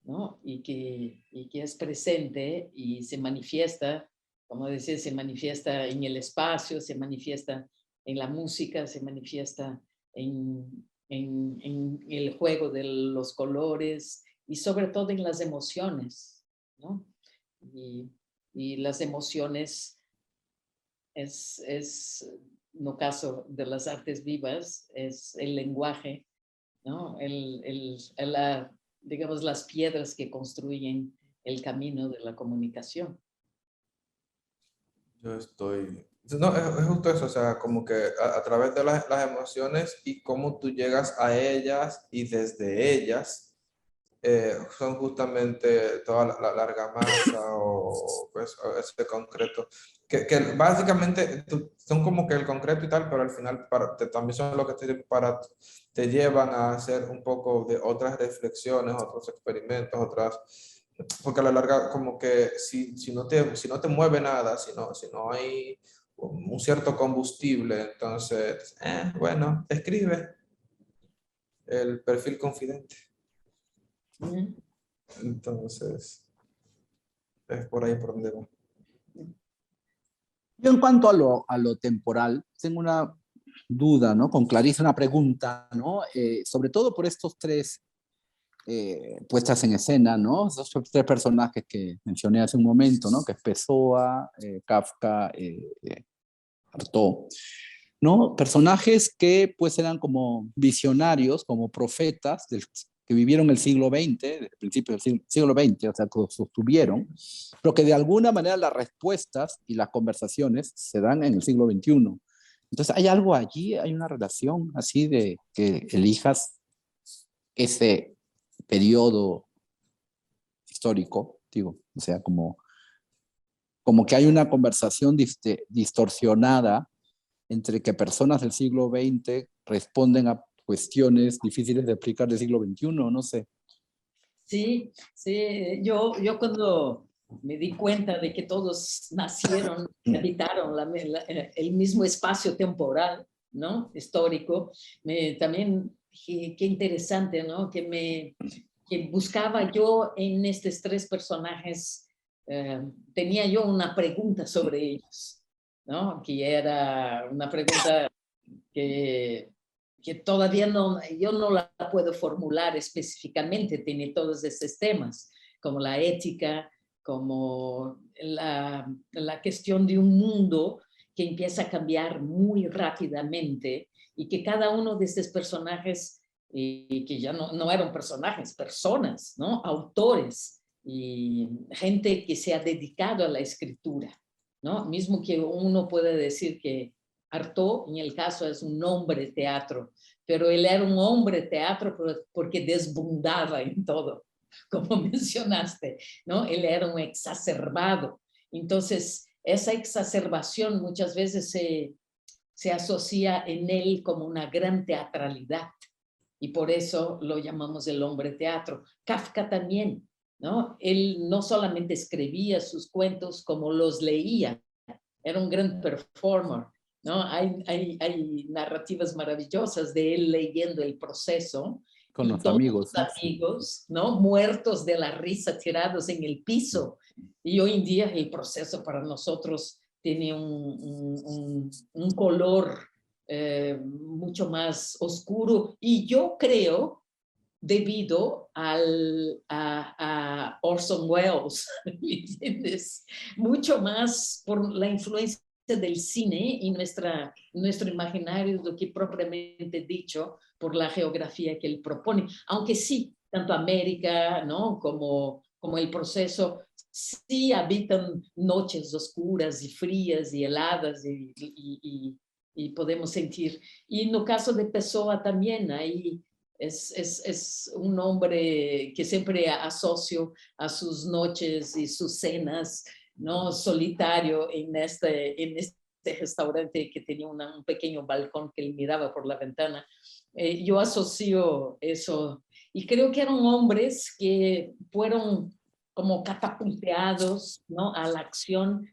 ¿no? Y que es presente y se manifiesta, como decía, se manifiesta en el espacio, se manifiesta en la música, se manifiesta en el juego de los colores y sobre todo en las emociones, ¿no? Y las emociones no caso de las artes vivas, es el lenguaje, ¿no? Digamos, las piedras que construyen el camino de la comunicación. Yo estoy... No, es justo eso, o sea, como que a través de las emociones y cómo tú llegas a ellas y desde ellas, son justamente toda la argamasa o pues ese concreto, que básicamente son como que el concreto y tal, pero al final también son lo que te llevan a hacer un poco de otras reflexiones, otros experimentos, porque a la larga como que si no te mueve nada, si no hay un cierto combustible, entonces, bueno, escribe el perfil confidente. Entonces, es por ahí por donde va. Yo en cuanto a lo temporal, tengo una duda, ¿no? Con Clarice una pregunta, ¿no? Sobre todo por estos tres puestas en escena, ¿no? Esos tres personajes que mencioné hace un momento, ¿no? Que es Pessoa, Kafka, Artaud, ¿no? Personajes que pues eran como visionarios, como profetas que vivieron el siglo XX, desde el principio del siglo XX, o sea, que sostuvieron, pero que de alguna manera las respuestas y las conversaciones se dan en el siglo XXI. Entonces, ¿hay algo allí? ¿Hay una relación así de que elijas ese periodo histórico, digo, o sea, como como que hay una conversación distorsionada entre que personas del siglo XX responden a cuestiones difíciles de explicar del siglo XXI, no sé. Sí, sí, yo cuando me di cuenta de que todos nacieron, habitaron el mismo espacio temporal, ¿no? Histórico, también qué interesante, ¿no? Que buscaba yo en estos tres personajes, tenía yo una pregunta sobre ellos, ¿no? Que era una pregunta que todavía yo no la puedo formular específicamente, tiene todos esos temas, como la ética, como la cuestión de un mundo que empieza a cambiar muy rápidamente y que cada uno de estos personajes, que ya no eran personajes, personas, ¿no? Autores y gente que se ha dedicado a la escritura, ¿no? Mismo que uno puede decir que Artaud, en el caso, es un hombre teatro, pero él era un hombre teatro porque desbundaba en todo, como mencionaste, ¿no? Él era un exacerbado. Entonces, esa exacerbación muchas veces se asocia en él como una gran teatralidad y por eso lo llamamos el hombre teatro. Kafka también, ¿no? Él no solamente escribía sus cuentos como los leía, era un gran performer, ¿no? Hay narrativas maravillosas de él leyendo el proceso. Con los todos amigos. los amigos, ¿no? Muertos de la risa, tirados en el piso. Y hoy en día el proceso para nosotros tiene un color mucho más oscuro. Y yo creo, debido a Orson Welles, ¿entiendes? Mucho más por la influencia del cine y nuestro imaginario, lo que propiamente dicho, por la geografía que él propone. Aunque sí, tanto América, ¿no? como el proceso, sí habitan noches oscuras y frías y heladas y podemos sentir. Y en el caso de Pessoa también, ahí es un hombre que siempre asocio a sus noches y sus cenas, ¿no? Solitario en este restaurante que tenía un pequeño balcón que él miraba por la ventana. Yo asocio eso y creo que eran hombres que fueron como catapulteados, ¿no? A la acción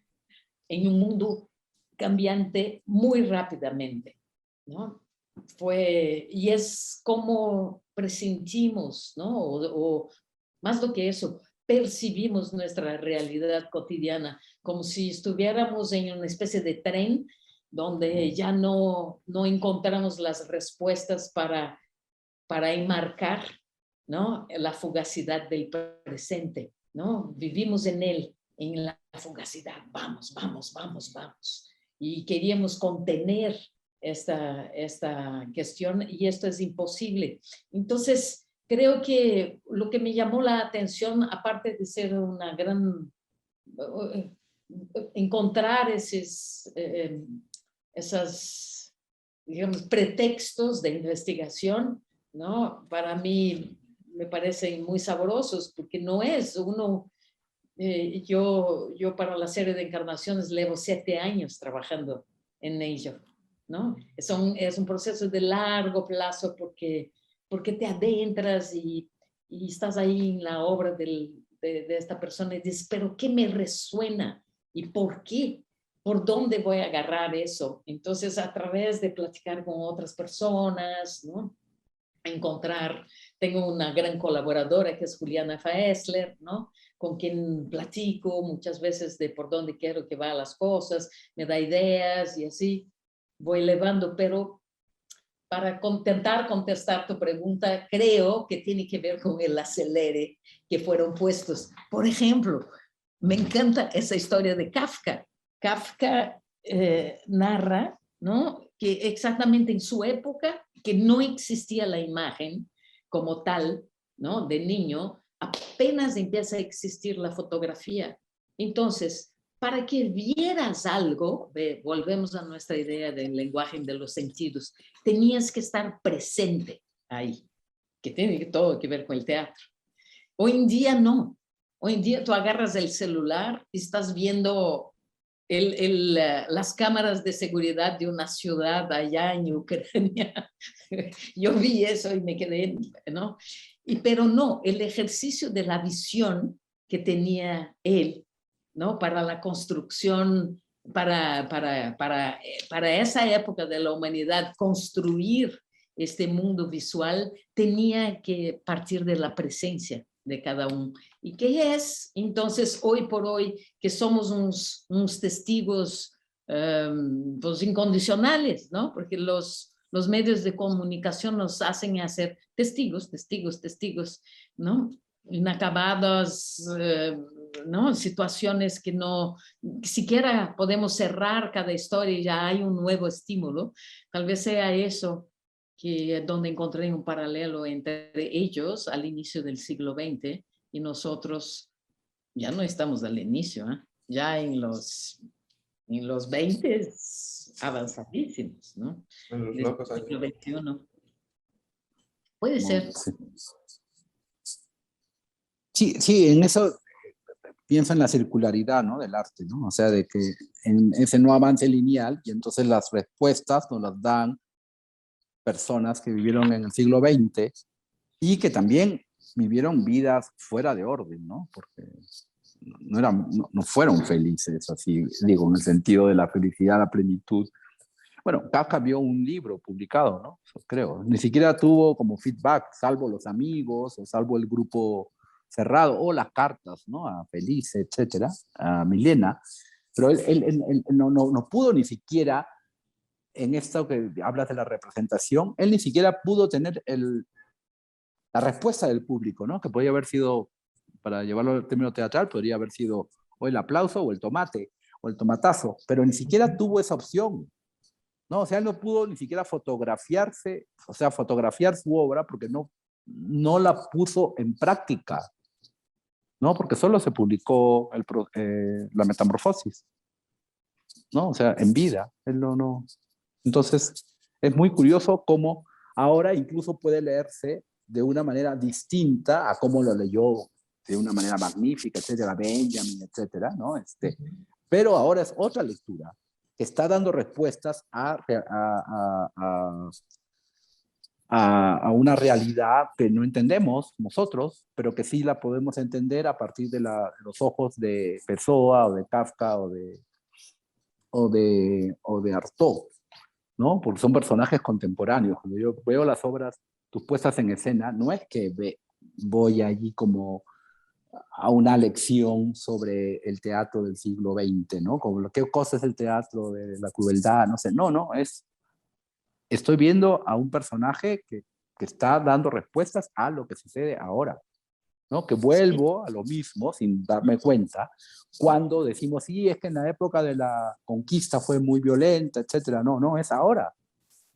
en un mundo cambiante muy rápidamente, ¿no? Y es como presentimos, ¿no? O más lo que eso, percibimos nuestra realidad cotidiana, como si estuviéramos en una especie de tren donde ya no encontramos las respuestas para enmarcar, ¿no? La fugacidad del presente, ¿no? Vivimos en la fugacidad, vamos, vamos, vamos, vamos. Y queríamos contener esta cuestión y esto es imposible. Entonces, creo que lo que me llamó la atención, aparte de ser una gran, encontrar esas, digamos, pretextos de investigación, ¿no? Para mí me parecen muy sabrosos porque no es uno, yo para la serie de encarnaciones llevo 7 años trabajando en ello, ¿no? Es un proceso de largo plazo porque te adentras y estás ahí en la obra de esta persona y dices, pero ¿qué me resuena? ¿Y por qué? ¿Por dónde voy a agarrar eso? Entonces, a través de platicar con otras personas, ¿no? Tengo una gran colaboradora que es Juliana Faesler, ¿no? Con quien platico muchas veces de por dónde quiero que vayan las cosas, me da ideas y así voy elevando, pero para intentar contestar tu pregunta, creo que tiene que ver con el acelere que fueron puestos. Por ejemplo, me encanta esa historia de Kafka. Kafka narra, ¿no? Que exactamente en su época, que no existía la imagen como tal, ¿no? De niño, apenas empieza a existir la fotografía. Entonces, para que vieras algo, volvemos a nuestra idea del lenguaje de los sentidos, tenías que estar presente ahí, que tiene todo que ver con el teatro. Hoy en día no. Hoy en día tú agarras el celular y estás viendo las cámaras de seguridad de una ciudad allá en Ucrania. Yo vi eso y me quedé, ¿no? Pero no, el ejercicio de la visión que tenía él, ¿no? Para la construcción, para esa época de la humanidad, construir este mundo visual, tenía que partir de la presencia de cada uno. ¿Y qué es? Entonces, hoy por hoy, que somos unos testigos pues incondicionales, ¿no? Porque los medios de comunicación nos hacen hacer testigos, testigos, testigos, ¿no? Inacabadas, ¿no? Situaciones que no siquiera podemos cerrar cada historia y ya hay un nuevo estímulo. Tal vez sea eso que donde encontré un paralelo entre ellos al inicio del siglo XX y nosotros ya no estamos al inicio, ¿eh? Ya en los 20 avanzadísimos, ¿no? En los Del locos siglo años. XXI. Puede ser. Sí, sí, en eso pienso en la circularidad, ¿no? Del arte, ¿no? O sea, de que en ese no avance lineal y entonces las respuestas nos las dan personas que vivieron en el siglo XX y que también vivieron vidas fuera de orden, ¿no? Porque no fueron felices, así digo, en el sentido de la felicidad, la plenitud. Bueno, Kafka vio un libro publicado, ¿no? Creo. Ni siquiera tuvo como feedback, salvo los amigos o salvo el grupo cerrado o las cartas, ¿no? A Felice, etcétera, a Milena. Pero él no pudo ni siquiera, en esto que hablas de la representación, él ni siquiera pudo tener la respuesta del público, ¿no? Que podría haber sido, para llevarlo al término teatral, podría haber sido o el aplauso o el tomate o el tomatazo, pero ni siquiera tuvo esa opción, ¿no? O sea, él no pudo ni siquiera fotografiarse, o sea, fotografiar su obra porque no la puso en práctica, ¿no? Porque solo se publicó la Metamorfosis, ¿no? O sea, en vida, él no. Entonces, es muy curioso cómo ahora incluso puede leerse de una manera distinta a cómo lo leyó de una manera magnífica, etcétera, Benjamin, etcétera, ¿no? Pero ahora es otra lectura que está dando respuestas a una realidad que no entendemos nosotros, pero que sí la podemos entender a partir de los ojos de Pessoa o de Kafka o de Artaud, ¿no? Porque son personajes contemporáneos. Cuando yo veo las obras, tus puestas en escena, no es que voy allí como a una lección sobre el teatro del siglo XX, ¿no? Como qué cosa es el teatro de la crueldad, no sé. No, estoy viendo a un personaje que está dando respuestas a lo que sucede ahora, ¿no? Que vuelvo a lo mismo sin darme cuenta cuando decimos, sí, es que en la época de la conquista fue muy violenta, etcétera. No, es ahora.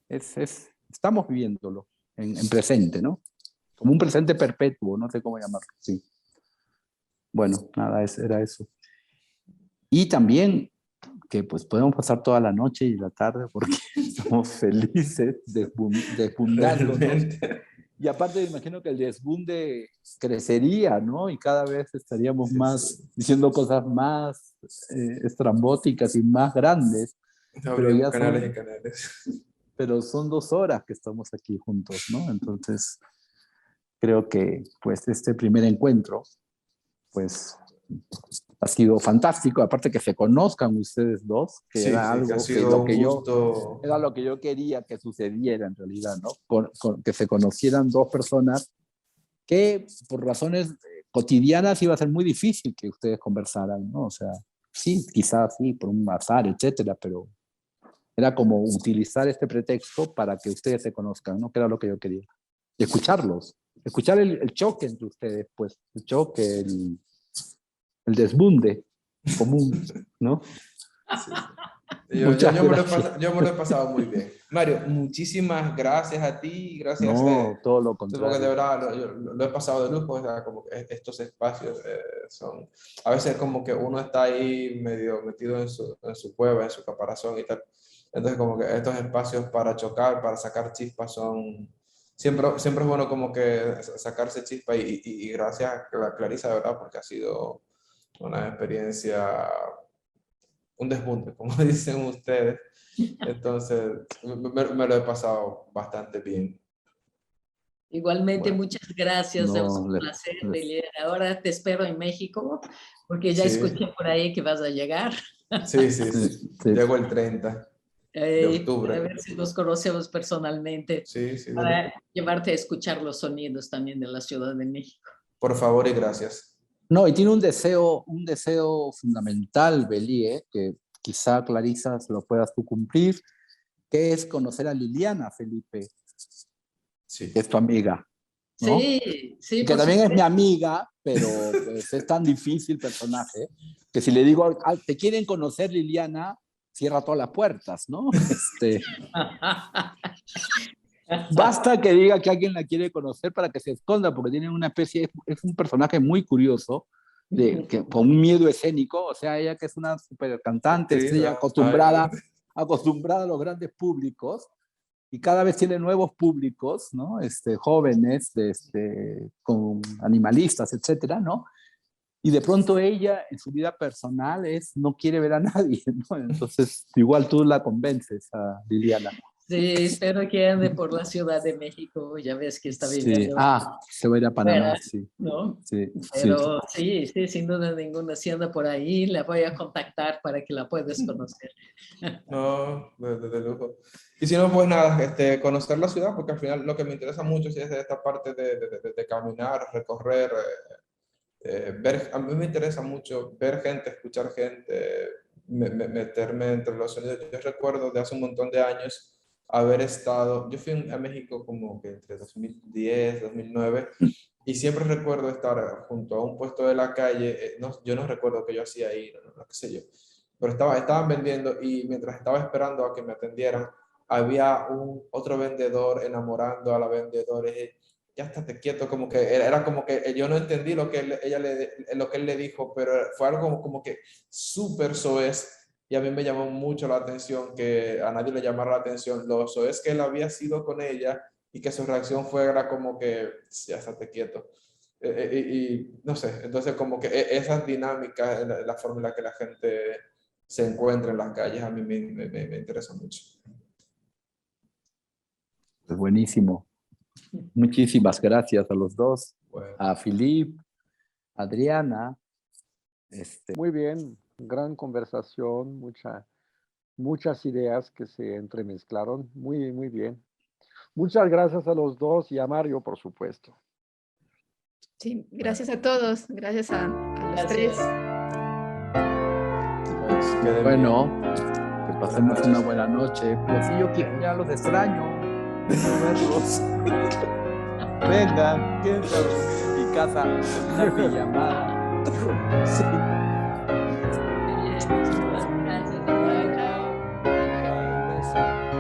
Estamos viviéndolo en presente, ¿no? Como un presente perpetuo, no sé cómo llamarlo, sí. Bueno, nada, era eso. Y también que pues podemos pasar toda la noche y la tarde porque estamos felices desbundándonos. Realmente. Y aparte imagino que el desbunde crecería, ¿no? Y cada vez estaríamos más diciendo cosas más estrambóticas y más grandes. Pero ya canales y canales. Pero son 2 horas que estamos aquí juntos, ¿no? Entonces creo que pues este primer encuentro pues ha sido fantástico, aparte que se conozcan ustedes dos, que Sí, era sí, algo que ha sido un gusto. era lo que yo quería que sucediera en realidad, ¿no? Que se conocieran 2 personas que por razones cotidianas iba a ser muy difícil que ustedes conversaran, ¿no? O sea, sí, quizás sí, por un azar, etcétera, pero era como utilizar este pretexto para que ustedes se conozcan, ¿no? Que era lo que yo quería. Y escucharlos, escuchar el choque entre ustedes, pues, el choque, el desbunde común, ¿no? Sí. Yo me lo he pasado muy bien. Mario, muchísimas gracias a ti, gracias No, todo lo porque de contrario. verdad lo he pasado de lujo, o sea, como que estos espacios son, a veces como que uno está ahí medio metido en su cueva, en su caparazón y tal. Entonces como que estos espacios para chocar, para sacar chispas son siempre es bueno como que sacarse chispa y gracias a Clarisa, de verdad, porque ha sido una experiencia, un despunte, como dicen ustedes. Entonces, me lo he pasado bastante bien. Igualmente, Bueno, muchas gracias. Es No, un placer, Belier. Ahora te espero en México, porque ya sí, escuché por ahí que vas a llegar. sí, sí, sí, sí. sí. Llego el 30 de Para octubre. ver si nos conocemos personalmente, Sí, sí, para llevarte a escuchar los sonidos también de la Ciudad de México. por favor y gracias. No, y tiene un deseo fundamental, Belie, que quizá Clarisa se lo puedas tú cumplir, que es conocer a Liliana, Felipe, Sí. que es tu amiga, ¿no? Sí, sí, Y que por también es mi supuesto. amiga, pero pues, es tan difícil personaje, que si le digo, "Ah, te quieren conocer, Liliana", cierra todas las puertas, ¿no? Basta que diga que alguien la quiere conocer para que se esconda, porque tiene una especie, es un personaje muy curioso, con un miedo escénico, o sea, ella que es una super cantante, Sí, estrella, ay, acostumbrada a los grandes públicos, y cada vez tiene nuevos públicos, ¿no? Jóvenes, con animalistas, etcétera, ¿no? Y de pronto ella, en su vida personal, no quiere ver a nadie, ¿no? Entonces, igual tú la convences a Liliana. Sí, espero que ande por la Ciudad de México. Ya ves que está Sí, viviendo se va a ir a Panamá, fuera, sí, ¿no? sí, sí. Pero sí, sí, sin duda ninguna, si anda por ahí, la voy a contactar para que la puedas conocer. no, de lujo. Y si no, pues nada, conocer la ciudad, porque al final lo que me interesa mucho sí es de esta parte de caminar, recorrer, ver, a mí me interesa mucho ver gente, escuchar gente, meterme entre los sonidos. Yo recuerdo de hace un montón de años haber estado, yo fui a México como que entre 2010, 2009, y siempre recuerdo estar junto a un puesto de la calle, yo no recuerdo qué yo hacía ahí, no qué sé yo, pero estaban vendiendo y mientras estaba esperando a que me atendieran, había otro vendedor enamorando a la vendedora y ya estate quieto, como que era como que yo no entendí lo que lo que él le dijo, pero fue algo como que súper soez y a mí me llamó mucho la atención que a nadie le llamara la atención lo soez que él había sido con ella y que su reacción fuera como que ya estate quieto. Y no sé, entonces como que esas dinámicas, la forma en la que la gente se encuentra en las calles, a mí me interesa mucho. Pues buenísimo. Muchísimas gracias a los dos, Bueno. a Filip, Adriana. Muy bien, gran conversación, muchas ideas que se entremezclaron. Muy, muy bien. Muchas gracias a los dos y a Mario, por supuesto. Sí, gracias a todos, gracias a los tres. Pues, queden Bueno, bien. que pasemos una buena noche. Pero sí, yo ya los extraño. Quiero verlos. Vengan, quédense a dormir en mi casa con una pijamada. Sí. Muy bien, muchísimas gracias. Chao, chao. Un beso.